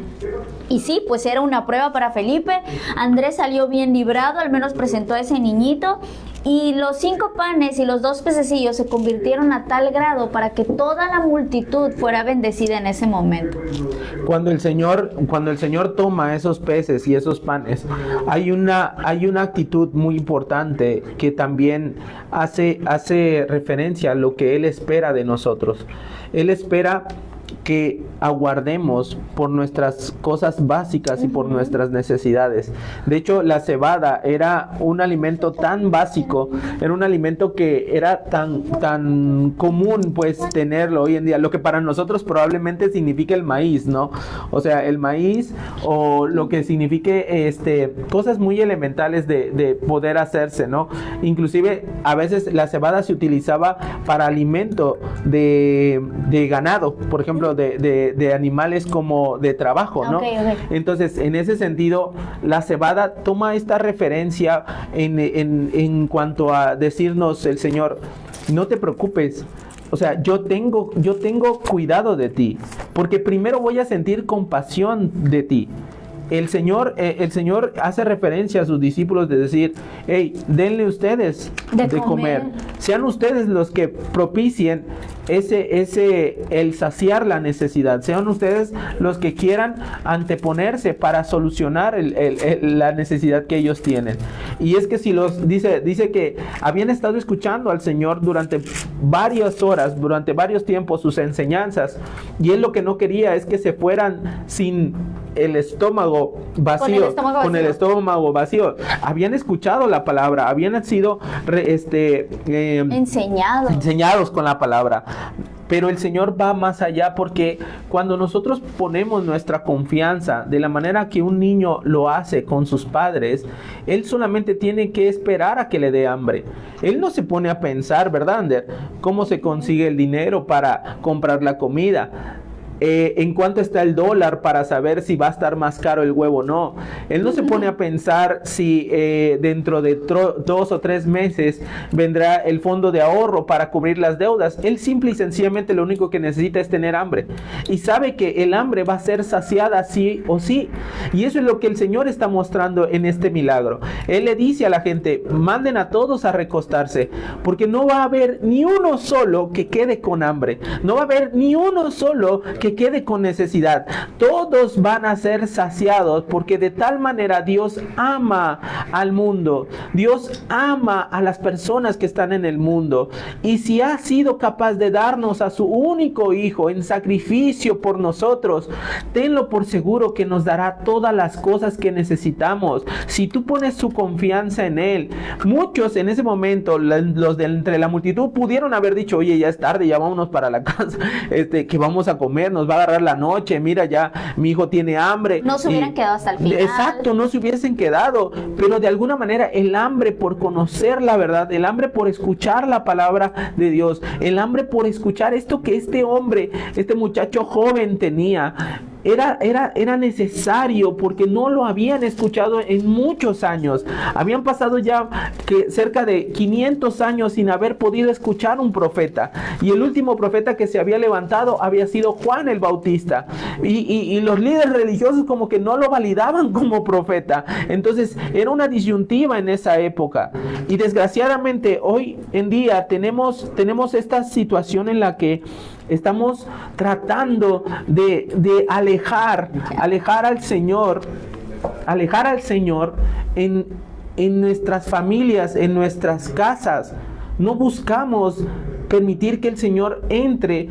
Y sí, pues era una prueba para Felipe. Andrés salió bien librado, al menos presentó a ese niñito. Y los 5 panes y los 2 pececillos se convirtieron a tal grado para que toda la multitud fuera bendecida en ese momento. Cuando el Señor toma esos peces y esos panes, hay una actitud muy importante que también hace referencia a lo que Él espera de nosotros. Él espera que aguardemos por nuestras cosas básicas y por nuestras necesidades. De hecho, la cebada era un alimento tan básico, era un alimento que era tan común pues tenerlo hoy en día, lo que para nosotros probablemente significa el maíz, ¿no? O sea, el maíz, o lo que signifique cosas muy elementales de poder hacerse, ¿no? Inclusive a veces la cebada se utilizaba para alimento de ganado, por ejemplo, de animales como de trabajo, ¿no? Okay. Entonces, en ese sentido, la cebada toma esta referencia en cuanto a decirnos el Señor, no te preocupes. O sea, yo tengo cuidado de ti, porque primero voy a sentir compasión de ti. El Señor hace referencia a sus discípulos de decir, hey, denle ustedes de comer. Sean ustedes los que propicien el saciar la necesidad. Sean ustedes los que quieran anteponerse para solucionar la necesidad que ellos tienen. Y es que si dice que habían estado escuchando al Señor durante varias horas, durante varios tiempos, sus enseñanzas, y Él lo que no quería es que se fueran sin el estómago vacío, con el estómago vacío. Habían escuchado la palabra, habían sido enseñados con la palabra. Pero el Señor va más allá, porque cuando nosotros ponemos nuestra confianza de la manera que un niño lo hace con sus padres, él solamente tiene que esperar a que le dé hambre. Él no se pone a pensar, ¿verdad, Ander?, cómo se consigue el dinero para comprar la comida. en cuánto está el dólar para saber si va a estar más caro el huevo o no. Él no se pone a pensar si dentro de 2 o 3 meses vendrá el fondo de ahorro para cubrir las deudas. Él simple y sencillamente lo único que necesita es tener hambre. Y sabe que el hambre va a ser saciada sí o sí. Y eso es lo que el Señor está mostrando en este milagro. Él le dice a la gente, manden a todos a recostarse, porque no va a haber ni uno solo que quede con hambre. No va a haber ni uno solo que quede con necesidad. Todos van a ser saciados, porque de tal manera Dios ama al mundo. Dios ama a las personas que están en el mundo. Y si ha sido capaz de darnos a su único Hijo en sacrificio por nosotros, tenlo por seguro que nos dará todas las cosas que necesitamos. Si tú pones su confianza en Él. Muchos en ese momento, los de entre la multitud, pudieron haber dicho, oye, ya es tarde, ya vámonos para la casa, que vamos a comer, nos va a agarrar la noche, mira, ya mi hijo tiene hambre. No se hubieran quedado hasta el final. Exacto, no se hubiesen quedado, pero de alguna manera el hambre por conocer la verdad, el hambre por escuchar la palabra de Dios, el hambre por escuchar esto que este hombre, este muchacho joven tenía, era necesario, porque no lo habían escuchado en muchos años. Habían pasado ya cerca de 500 años sin haber podido escuchar un profeta, y el último profeta que se había levantado había sido Juan el Bautista, y los líderes religiosos como que no lo validaban como profeta. Entonces era una disyuntiva en esa época, y desgraciadamente hoy en día tenemos esta situación en la que estamos tratando de alejar al Señor en nuestras familias, en nuestras casas. No buscamos permitir que el Señor entre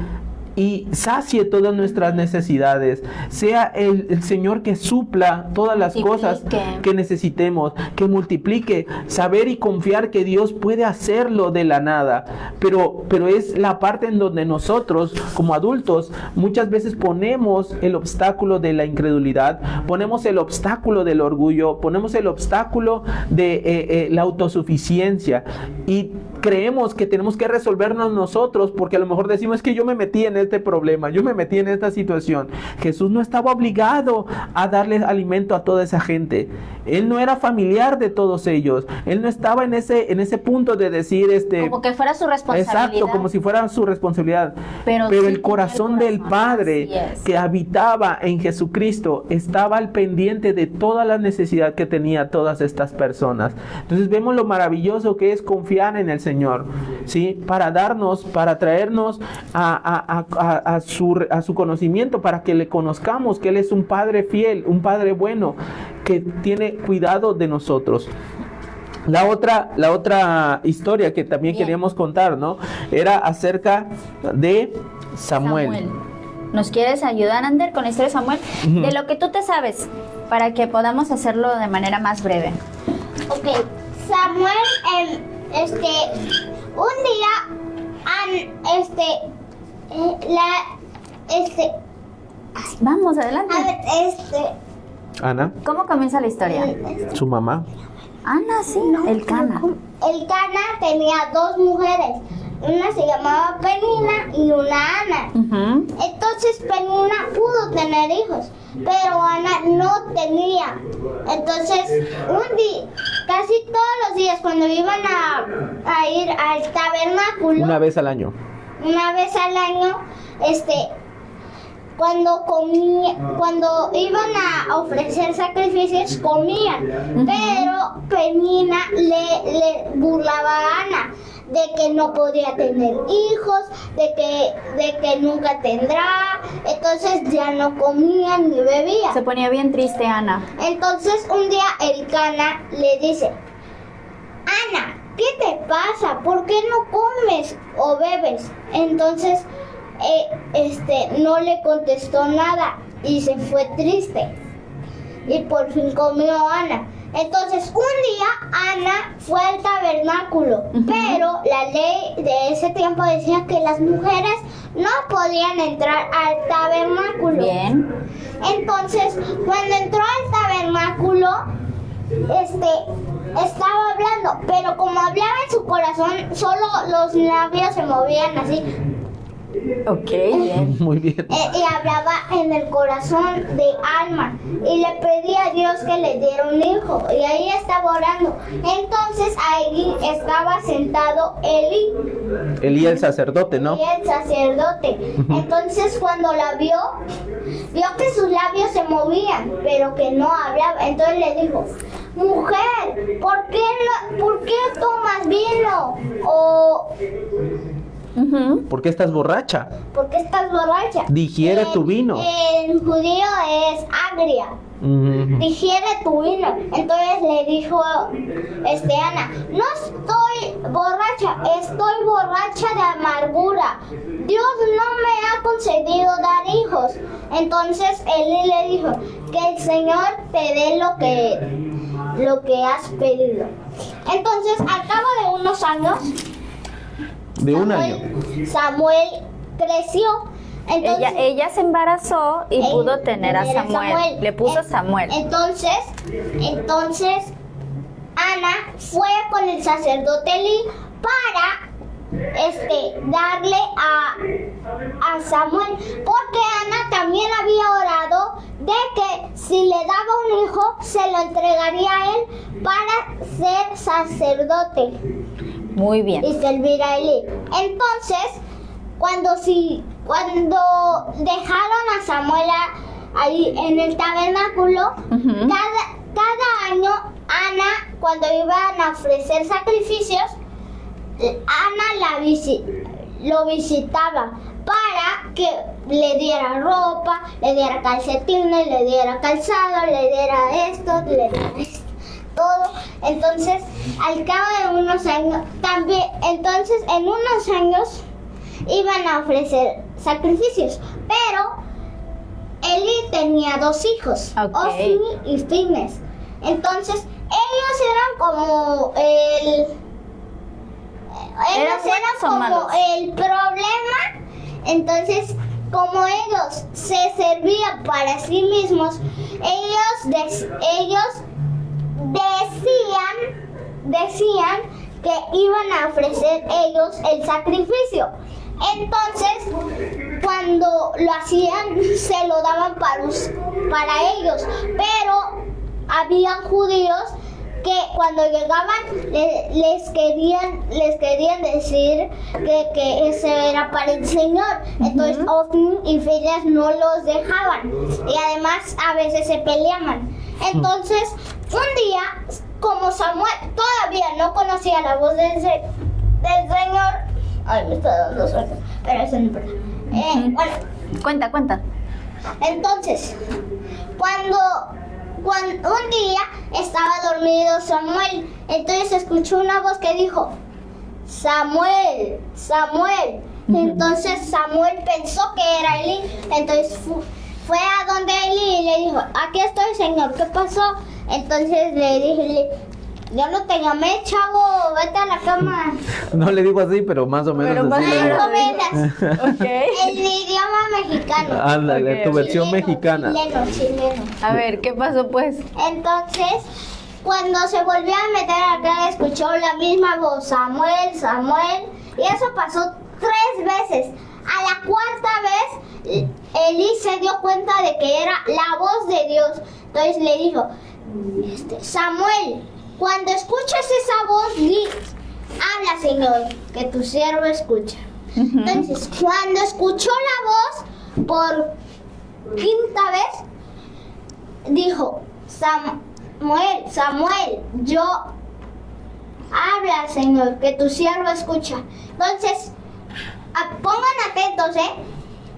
y sacie todas nuestras necesidades. Sea el Señor que supla todas las cosas que necesitemos, que multiplique, saber y confiar que Dios puede hacerlo de la nada. Pero es la parte en donde nosotros, como adultos, muchas veces ponemos el obstáculo de la incredulidad, ponemos el obstáculo del orgullo, ponemos el obstáculo de la autosuficiencia, y creemos que tenemos que resolvernos nosotros, porque a lo mejor decimos, es que yo me metí en este problema, yo me metí en esta situación. Jesús no estaba obligado a darles alimento a toda esa gente. Él no era familiar de todos ellos. Él no estaba en ese punto de decir como que fuera su responsabilidad. Exacto, como si fuera su responsabilidad. Pero sí, el corazón del Padre que habitaba en Jesucristo estaba al pendiente de toda la necesidad que tenía todas estas personas. Entonces vemos lo maravilloso que es confiar en el Señor, ¿sí? Para traernos a su conocimiento, para que le conozcamos que Él es un Padre fiel, un Padre bueno, que tiene cuidado de nosotros. La otra historia que también queríamos contar, ¿no? Era acerca de Samuel. ¿Nos quieres ayudar, Ander, con la historia de Samuel? De lo que tú te sabes, para que podamos hacerlo de manera más breve. Ok, Samuel, un día, Vamos, adelante. a ver, Ana, ¿Cómo comienza la historia? su mamá. Ana, sí, el Cana. El Cana tenía 2 mujeres. Una se llamaba Penina y una Ana. Entonces Penina pudo tener hijos, pero Ana no tenía. Entonces, un día, casi todos los días, cuando iban a ir al tabernáculo, Una vez al año, cuando iban a ofrecer sacrificios, comían. Pero Penina le burlaba a Ana de que no podía tener hijos, de que nunca tendrá. Entonces ya no comía ni bebía. Se ponía bien triste Ana. Entonces un día el Cana le dice: Ana, ¿qué te pasa? ¿Por qué no comes o bebes? Entonces no le contestó nada y se fue triste. Y por fin comió Ana. Entonces un día Ana fue al tabernáculo, pero la ley de ese tiempo decía que las mujeres no podían entrar al tabernáculo. Bien. Entonces cuando entró al tabernáculo, estaba hablando, pero como hablaba en su corazón, solo los labios se movían así. Ok, bien. Muy bien. Y hablaba en el corazón de Alma y le pedía a Dios que le diera un hijo y ahí estaba orando. Entonces ahí estaba sentado Eli Elí el sacerdote, ¿no? y el sacerdote. Entonces cuando la vio que sus labios se movían pero que no hablaba. Entonces le dijo: mujer, ¿por qué tomas vino? O ¿Por qué estás borracha? ¿por qué estás borracha? Digiere tu vino. En judío es agria. Ujú. Digiere tu vino. Entonces le dijo Ana: no estoy borracha, estoy borracha de amargura. Dios no me ha concedido dar hijos. Entonces Eli le dijo: que el Señor te dé lo que has pedido. Entonces, al cabo de unos años, De un año. Samuel creció. Entonces, Ella se embarazó y pudo tener a Samuel. Le puso Samuel. Entonces, Ana fue con el sacerdote Eli para darle a Samuel, porque Ana también había orado de que si le daba un hijo se lo entregaría a él para ser sacerdote Muy bien. y servir a Eli. Entonces, cuando dejaron a Samuel ahí en el tabernáculo, Ujú. cada año Ana, cuando iban a ofrecer sacrificios, Ana lo visitaba para que le diera ropa, le diera calcetines, le diera calzado, le diera esto, todo. Entonces, al cabo de unos años, en unos años iban a ofrecer sacrificios, pero Eli tenía 2 hijos, Ok. Ofni y Fines. Entonces, ellos eran como ¿Eran buenos o malos? el problema. Entonces, como ellos se servían para sí mismos, ellos decían que iban a ofrecer ellos el sacrificio. Entonces, cuando lo hacían, se lo daban para ellos, pero habían judíos que cuando llegaban les querían decir que eso era para el Señor. Entonces Ofni y Fineas no los dejaban y además a veces se peleaban. Entonces un día, como Samuel todavía no conocía la voz del Señor, ay, me está dando sueño, pero eso no importa. Bueno, Cuenta. entonces, cuando un día estaba dormido Samuel, entonces escuchó una voz que dijo: Samuel, Samuel. Entonces Samuel pensó que era Eli, entonces fue a donde Eli y le dijo: aquí estoy, Señor, ¿qué pasó? Entonces le dije: yo no te llamé, chavo, vete a la cama. No le digo así, pero más o menos así le digo. Más o menos. Ok. El idioma mexicano. Ándale, Ok, tu versión Chileno, mexicana. Chileno. A ver, ¿qué pasó pues? Entonces, cuando se volvió a meter acá, escuchó la misma voz: Samuel, Samuel. Y eso pasó 3 veces. A la 4ª vez, Eli se dio cuenta de que era la voz de Dios. Entonces le dijo: Samuel, cuando escuches esa voz, di: habla, Señor, que tu siervo escucha. Entonces, cuando escuchó la voz por 5ª vez, dijo: Samuel, Samuel, habla, Señor, que tu siervo escucha. Entonces, pongan atentos,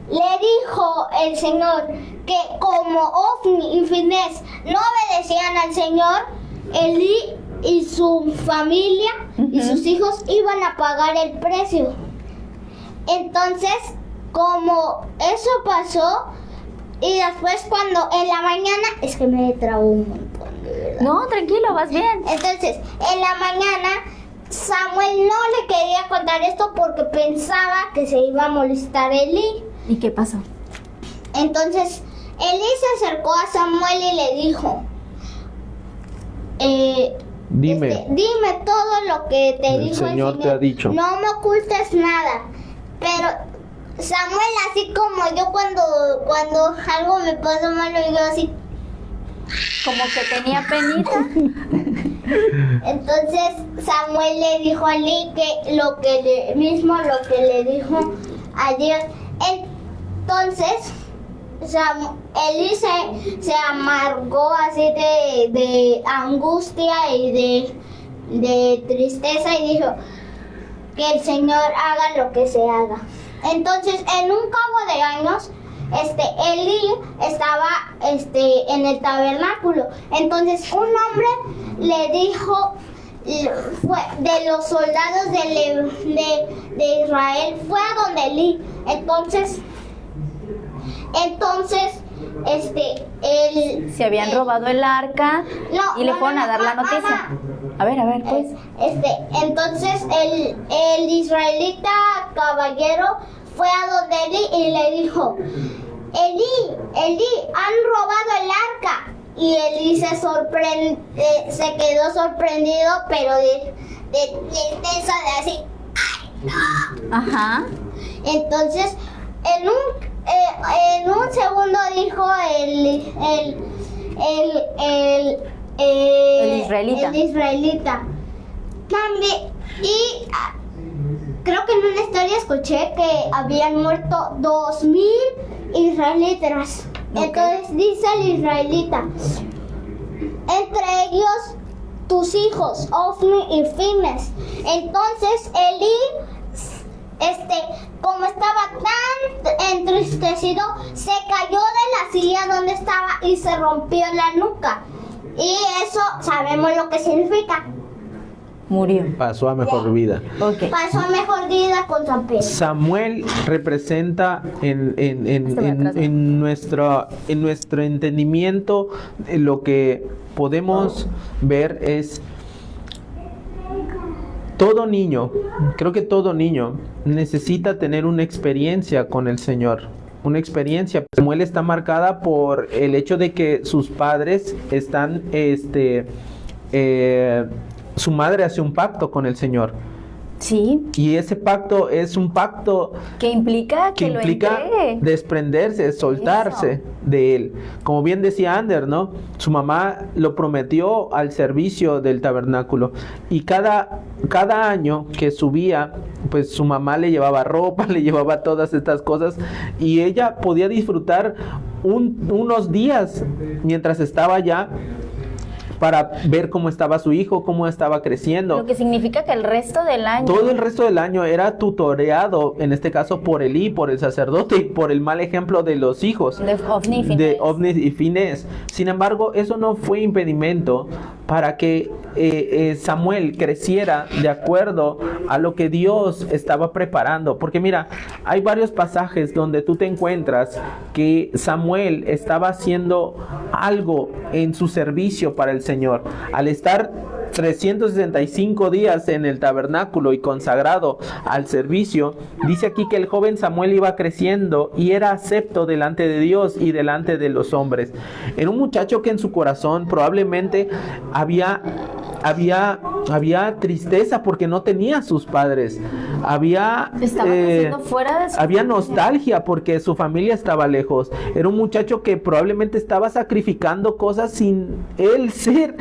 le dijo el Señor que como Ofni y Finés no obedecían al Señor, Eli y su familia y sus hijos iban a pagar el precio. Entonces, como eso pasó, y después cuando en la mañana, es que me trabó un montón, de verdad. No, tranquilo, vas bien. Entonces, en la mañana, Samuel no le quería contar esto porque pensaba que se iba a molestar Eli. ¿Y qué pasó? Entonces, Eli se acercó a Samuel y le dijo: Dime. dime todo lo que te El dijo Señor te ha dicho. No me ocultes nada. Pero Samuel, así como yo cuando algo me pasa malo, yo así. Como que tenía penita. Entonces Samuel le dijo a Eli que lo que le dijo a Dios. Entonces Eli se amargó así de angustia y de tristeza y dijo que el Señor haga lo que se haga. Entonces, en un cabo de años, Eli estaba en el tabernáculo. Entonces, un hombre le dijo, fue de los soldados de Israel, fue a donde Eli. Entonces, Se habían robado el arca y le fueron a dar la noticia. A ver, pues. Entonces el israelita caballero fue a donde Eli y le dijo, Eli, han robado el arca. Y Eli se quedó sorprendido, pero de tristeza, de así. ¡Ay, no! Ajá. Entonces, en un segundo dijo el israelita. También, y creo que en una historia escuché que habían muerto 2,000 israelitas. Okay. Entonces dice el israelita, entre ellos tus hijos, Ofni y Fines. Entonces Eli, como estaba tan entristecido, se cayó de la silla donde estaba y se rompió la nuca. Y eso sabemos lo que significa. Murió. Pasó a mejor vida. Okay. Pasó a mejor vida con San Pedro. Samuel representa en nuestro entendimiento, lo que podemos ver es todo niño, creo que todo niño necesita tener una experiencia con el Señor. Una experiencia. Samuel está marcada por el hecho de que sus padres están, su madre hace un pacto con el Señor. Sí. Y ese pacto es un pacto que implica que lo entregue. Desprenderse, soltarse Eso. de él. Como bien decía Ander, ¿no? Su mamá lo prometió al servicio del tabernáculo. Y cada año que subía, pues su mamá le llevaba ropa, le llevaba todas estas cosas. Y ella podía disfrutar unos días mientras estaba allá, para ver cómo estaba su hijo, cómo estaba creciendo. Lo que significa que el resto del año... Todo el resto del año era tutoreado, en este caso por Elí, por el sacerdote y por el mal ejemplo de los hijos. De Ofni y Finés. Sin embargo, eso no fue impedimento para que Samuel creciera de acuerdo a lo que Dios estaba preparando. Porque mira, hay varios pasajes donde tú te encuentras que Samuel estaba haciendo algo en su servicio para el Señor. Al estar 365 días en el tabernáculo y consagrado al servicio, dice aquí que el joven Samuel iba creciendo y era acepto delante de Dios y delante de los hombres. Era un muchacho que en su corazón probablemente había tristeza porque no tenía a sus padres. Había nostalgia porque su familia estaba lejos. Era un muchacho que probablemente estaba sacrificando cosas sin él ser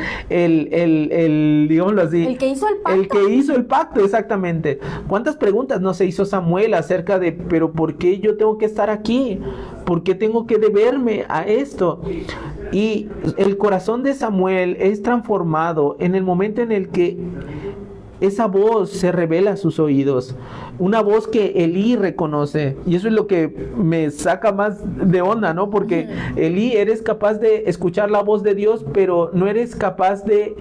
digámoslo así, el que hizo el pacto. El que hizo el pacto, exactamente. ¿Cuántas preguntas no se hizo Samuel acerca de, pero por qué yo tengo que estar aquí? ¿Por qué tengo que deberme a esto? Y el corazón de Samuel es transformado en el momento en el que esa voz se revela a sus oídos, una voz que Elí reconoce, y eso es lo que me saca más de onda, ¿no? Porque Elí, eres capaz de escuchar la voz de Dios, pero no eres capaz de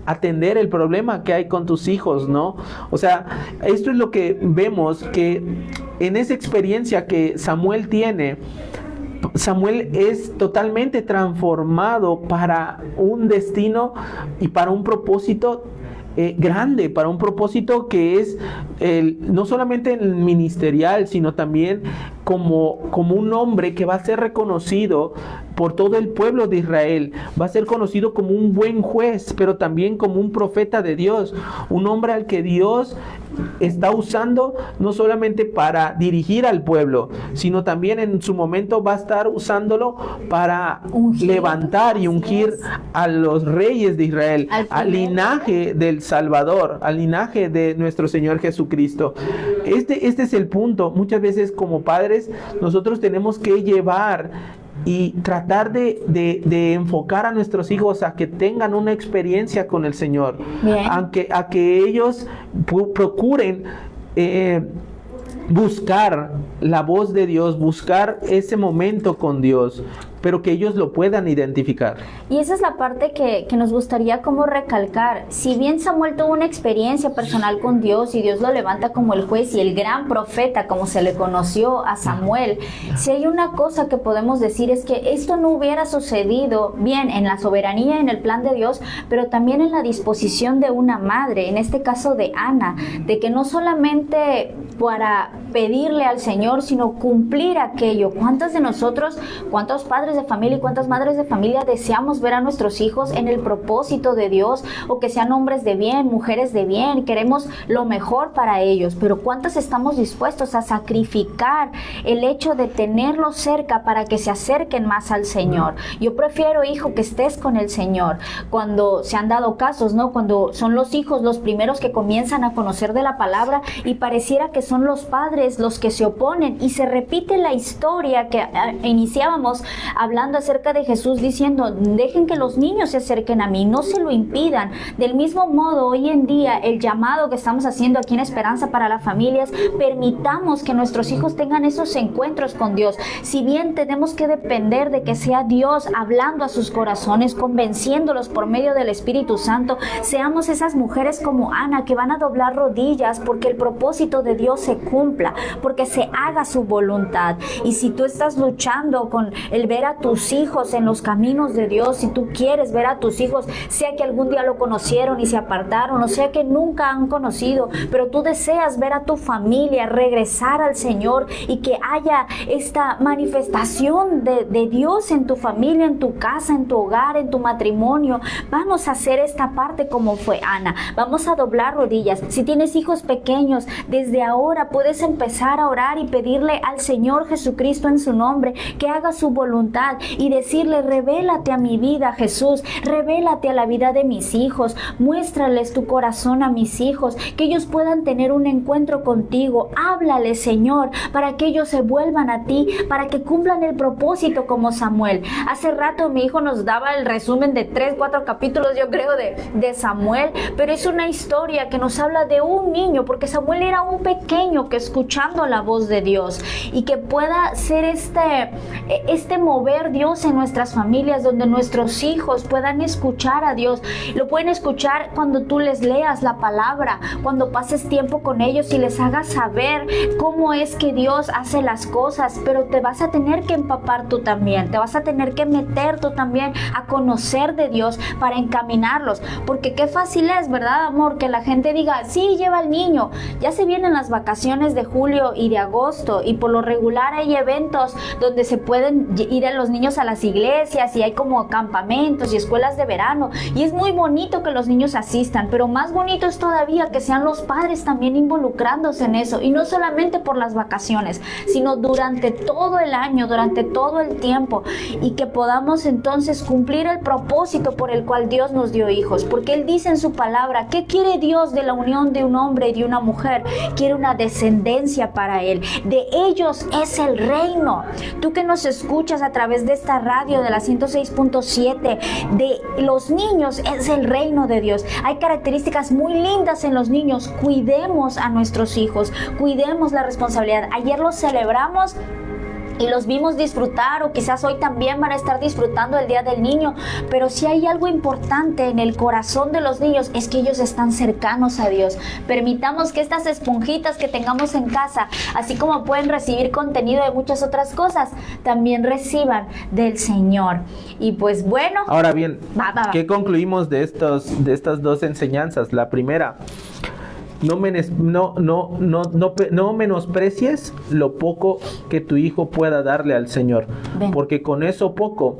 atender el problema que hay con tus hijos, ¿no? O sea, esto es lo que vemos, que en esa experiencia que Samuel tiene, Samuel es totalmente transformado para un destino y para un propósito grande, para un propósito que es no solamente el ministerial, sino también como un hombre que va a ser reconocido por todo el pueblo de Israel. Va a ser conocido como un buen juez, pero también como un profeta de Dios, un hombre al que Dios está usando no solamente para dirigir al pueblo, sino también en su momento va a estar usándolo para levantar y ungir a los reyes de Israel, al linaje del Salvador, al linaje de nuestro Señor Jesucristo. Este es el punto. Muchas veces como padres nosotros tenemos que llevar y tratar de enfocar a nuestros hijos a que tengan una experiencia con el Señor, a que ellos procuren buscar la voz de Dios, buscar ese momento con Dios, pero que ellos lo puedan identificar. Y esa es la parte que nos gustaría como recalcar. Si bien Samuel tuvo una experiencia personal con Dios y Dios lo levanta como el juez y el gran profeta, como se le conoció a Samuel, si hay una cosa que podemos decir es que esto no hubiera sucedido bien en la soberanía, en el plan de Dios, pero también en la disposición de una madre, en este caso de Ana, de que no solamente para pedirle al Señor, sino cumplir aquello. ¿Cuántos de nosotros, cuántos padres de familia y cuántas madres de familia deseamos ver a nuestros hijos en el propósito de Dios, o que sean hombres de bien, mujeres de bien? Queremos lo mejor para ellos, pero ¿cuántos estamos dispuestos a sacrificar el hecho de tenerlos cerca para que se acerquen más al Señor? Yo prefiero, hijo, que estés con el Señor. Cuando se han dado casos, ¿no? Cuando son los hijos los primeros que comienzan a conocer de la palabra y pareciera que son los padres los que se oponen, y se repite la historia que iniciábamos hablando acerca de Jesús diciendo: dejen que los niños se acerquen a mí, no se lo impidan. Del mismo modo, hoy en día el llamado que estamos haciendo aquí en Esperanza para las Familias, permitamos que nuestros hijos tengan esos encuentros con Dios. Si bien tenemos que depender de que sea Dios hablando a sus corazones, convenciéndolos por medio del Espíritu Santo, seamos esas mujeres como Ana que van a doblar rodillas porque el propósito de Dios se cumpla, porque se haga su voluntad. Y si tú estás luchando con el ver a tus hijos en los caminos de Dios, si tú quieres ver a tus hijos, sea que algún día lo conocieron y se apartaron, o sea que nunca han conocido, pero tú deseas ver a tu familia regresar al Señor y que haya esta manifestación de Dios en tu familia, en tu casa, en tu hogar, en tu matrimonio, vamos a hacer esta parte como fue Ana. Vamos a doblar rodillas. Si tienes hijos pequeños, desde ahora puedes empezar a orar y pedirle al Señor Jesucristo en su nombre que haga su voluntad y decirle: revélate a mi vida, Jesús, revélate a la vida de mis hijos, muéstrales tu corazón a mis hijos, que ellos puedan tener un encuentro contigo. Háblale, Señor, para que ellos se vuelvan a ti, para que cumplan el propósito como Samuel. Hace rato mi hijo nos daba el resumen de 3-4 capítulos, yo creo, de Samuel, pero es una historia que nos habla de un niño, porque Samuel era un pequeño que escuchando la voz de Dios, y que pueda ser este mover Dios en nuestras familias, donde nuestros hijos puedan escuchar a Dios. Lo pueden escuchar cuando tú les leas la palabra, cuando pases tiempo con ellos y les hagas saber cómo es que Dios hace las cosas, pero te vas a tener que empapar tú también, te vas a tener que meter tú también a conocer de Dios para encaminarlos, porque qué fácil es, ¿verdad, amor? Que la gente diga: sí, lleva al niño. Ya se vienen las vacaciones de julio y de agosto, y por lo regular hay eventos donde se pueden ir a los niños a las iglesias, y hay como campamentos y escuelas de verano, y es muy bonito que los niños asistan, pero más bonito es todavía que sean los padres también involucrándose en eso, y no solamente por las vacaciones, sino durante todo el año, durante todo el tiempo, y que podamos entonces cumplir el propósito por el cual Dios nos dio hijos, porque Él dice en su palabra: ¿qué quiere Dios de la unión de un hombre y de una mujer? Quiere una descendencia para Él, de ellos es el reino. Tú que nos escuchas a través de esta radio de la 106.7, de los niños es el reino de Dios. Hay características muy lindas en los niños. Cuidemos a nuestros hijos, cuidemos la responsabilidad. Ayer los celebramos y los vimos disfrutar, o quizás hoy también van a estar disfrutando el Día del Niño, pero si hay algo importante en el corazón de los niños es que ellos están cercanos a Dios. Permitamos que estas esponjitas que tengamos en casa, así como pueden recibir contenido de muchas otras cosas, también reciban del Señor. Y pues bueno, ahora bien, ¿qué concluimos de estas dos enseñanzas? La primera, no menosprecies lo poco que tu hijo pueda darle al Señor, porque con eso poco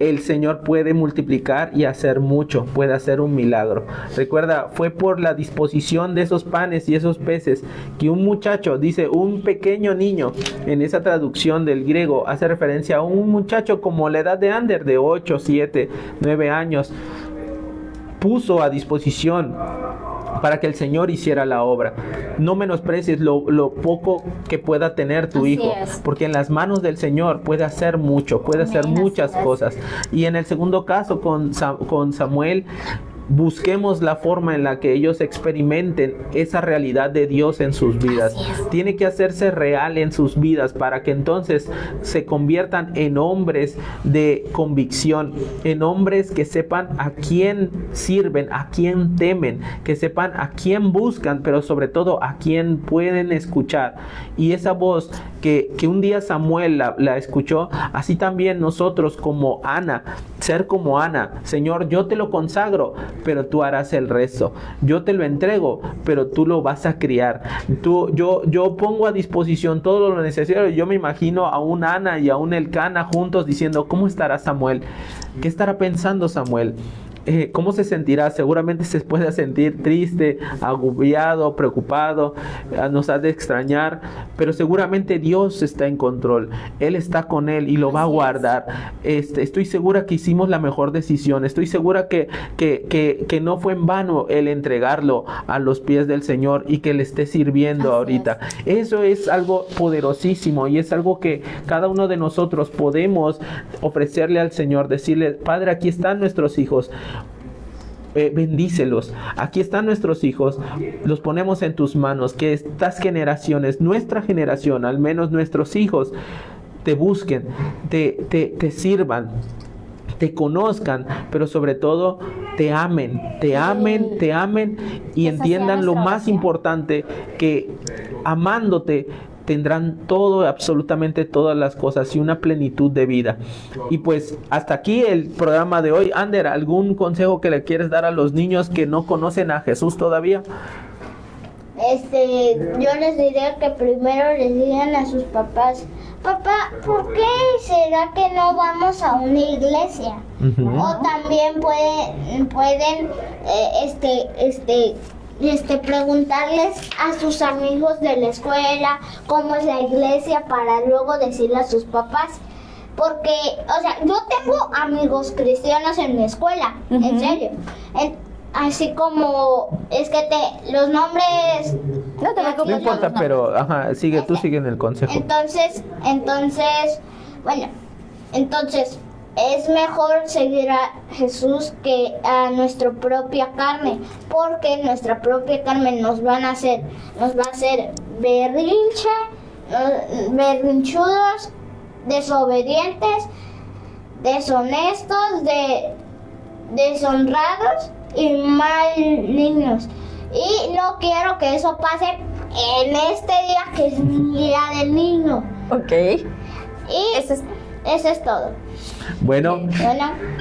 el Señor puede multiplicar y hacer mucho, puede hacer un milagro. Recuerda, fue por la disposición de esos panes y esos peces que un muchacho, dice un pequeño niño, en esa traducción del griego hace referencia a un muchacho como la edad de Ander, de 8, 7, 9 años, puso a disposición para que el Señor hiciera la obra. No menosprecies lo poco que pueda tener tu hijo, porque en las manos del Señor puede hacer mucho, puede hacer muchas cosas. Y en el segundo caso con Samuel, busquemos la forma en la que ellos experimenten esa realidad de Dios en sus vidas. Tiene que hacerse real en sus vidas para que entonces se conviertan en hombres de convicción, en hombres que sepan a quién sirven, a quién temen, que sepan a quién buscan, pero sobre todo a quién pueden escuchar. Y esa voz que un día Samuel la escuchó, así también nosotros como Ana, ser como Ana. Señor, yo te lo consagro, pero tú harás el resto. Yo te lo entrego, pero tú lo vas a criar. Yo pongo a disposición todo lo necesario. Yo me imagino a un Ana y a un Elcana juntos diciendo, ¿cómo estará Samuel? ¿Qué estará pensando Samuel? ¿Cómo se sentirá? Seguramente se puede sentir triste, agobiado, preocupado, nos ha de extrañar, pero seguramente Dios está en control. Él está con él y lo va a guardar. Estoy segura que hicimos la mejor decisión. Estoy segura que no fue en vano el entregarlo a los pies del Señor y que le esté sirviendo ahorita. Eso es algo poderosísimo y es algo que cada uno de nosotros podemos ofrecerle al Señor, decirle, Padre, aquí están nuestros hijos. Bendícelos, aquí están nuestros hijos, los ponemos en tus manos, que estas generaciones, nuestra generación, al menos nuestros hijos, te busquen, te sirvan, te conozcan, pero sobre todo te amen y entiendan lo más importante, que amándote tendrán todo, absolutamente todas las cosas y una plenitud de vida. Y pues hasta aquí el programa de hoy. Ander, ¿algún consejo que le quieres dar a los niños que no conocen a Jesús todavía? Yo les diré que primero les digan a sus papás, papá, ¿por qué será que no vamos a una iglesia? O también pueden preguntarles a sus amigos de la escuela cómo es la iglesia para luego decirle a sus papás. Porque, o sea, yo tengo amigos cristianos en mi escuela, en serio. Así como es que los nombres no te preocupes, no importa, pero sigue, tú sigue en el consejo. Entonces es mejor seguir a Jesús que a nuestra propia carne, porque nuestra propia carne nos va a hacer berrinchudos, desobedientes, deshonestos, deshonrados y mal niños. Y no quiero que eso pase en este día, que es el día del niño. Ok. Y eso es todo. Bueno,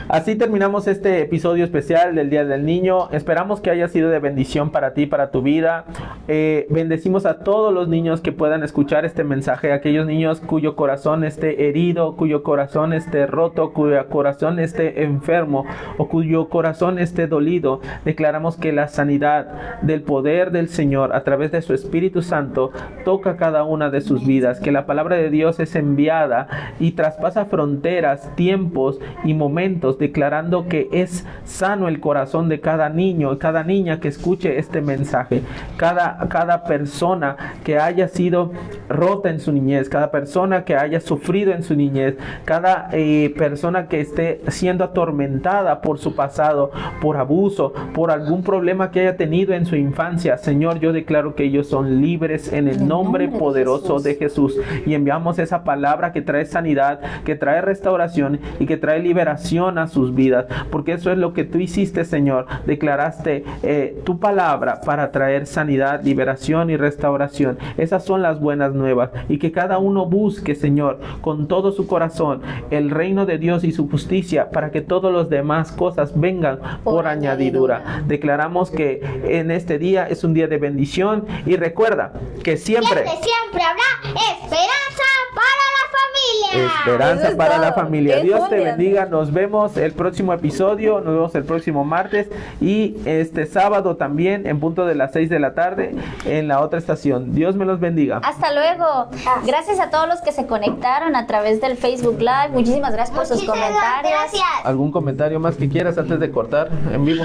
así terminamos este episodio especial del Día del Niño. Esperamos que haya sido de bendición para ti, para tu vida. Bendecimos a todos los niños que puedan escuchar este mensaje, aquellos niños cuyo corazón esté herido, cuyo corazón esté roto, cuyo corazón esté enfermo o cuyo corazón esté dolido. Declaramos que la sanidad del poder del Señor a través de su Espíritu Santo toca cada una de sus vidas, que la palabra de Dios es enviada y traspasa fronteras, tiempos y momentos, declarando que es sano el corazón de cada niño y cada niña que escuche este mensaje. Cada persona que haya sido rota en su niñez, cada persona que haya sufrido en su niñez, cada persona que esté siendo atormentada por su pasado, por abuso, por algún problema que haya tenido en su infancia, Señor, yo declaro que ellos son libres en el nombre poderoso de Jesús, y enviamos esa palabra que trae sanidad, que trae restauración y que trae liberación a sus vidas, porque eso es lo que tú hiciste, Señor. Declaraste tu palabra para traer sanidad, liberación y restauración. Esas son las buenas nuevas, y que cada uno busque, Señor, con todo su corazón el reino de Dios y su justicia, para que todas las demás cosas vengan por añadidura. Declaramos que en este día es un día de bendición, y recuerda que siempre habrá esperanza para la familia. Esperanza Eso es para todo. la familia. Es Dios un te día. bendiga. Nos vemos el próximo episodio. Nos vemos el próximo martes. Y este sábado también en punto de las 6 de la tarde en la otra estación. Dios me los bendiga. Hasta luego. Gracias a todos los que se conectaron a través del Facebook Live. Muchísimas gracias por sus Muchísimas comentarios. gracias. ¿Algún comentario más que quieras antes de cortar en vivo?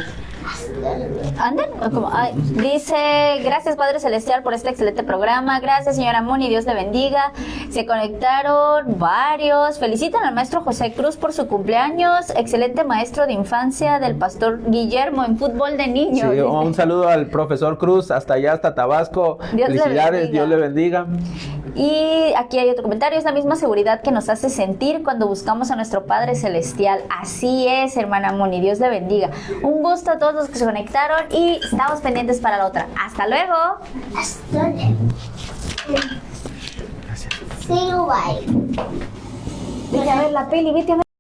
¿Anden? ¿Cómo? Ay, dice, gracias Padre Celestial por este excelente programa. Gracias señora Moni, Dios le bendiga. Se conectaron varios. Felicitan al maestro José Cruz por su cumpleaños. Excelente maestro de infancia del pastor Guillermo en fútbol de niños. Sí, un saludo al profesor Cruz hasta allá, hasta Tabasco. Dios le Felicidades, bendiga. Dios le bendiga. Y aquí hay otro comentario, es la misma seguridad que nos hace sentir cuando buscamos a nuestro Padre Celestial. Así es, hermana Moni, Dios le bendiga. Un gusto a todos los que se conectaron y estamos pendientes para la otra. ¡Hasta luego! Hasta luego. See you, bye. Vete a ver la peli, vete a ver.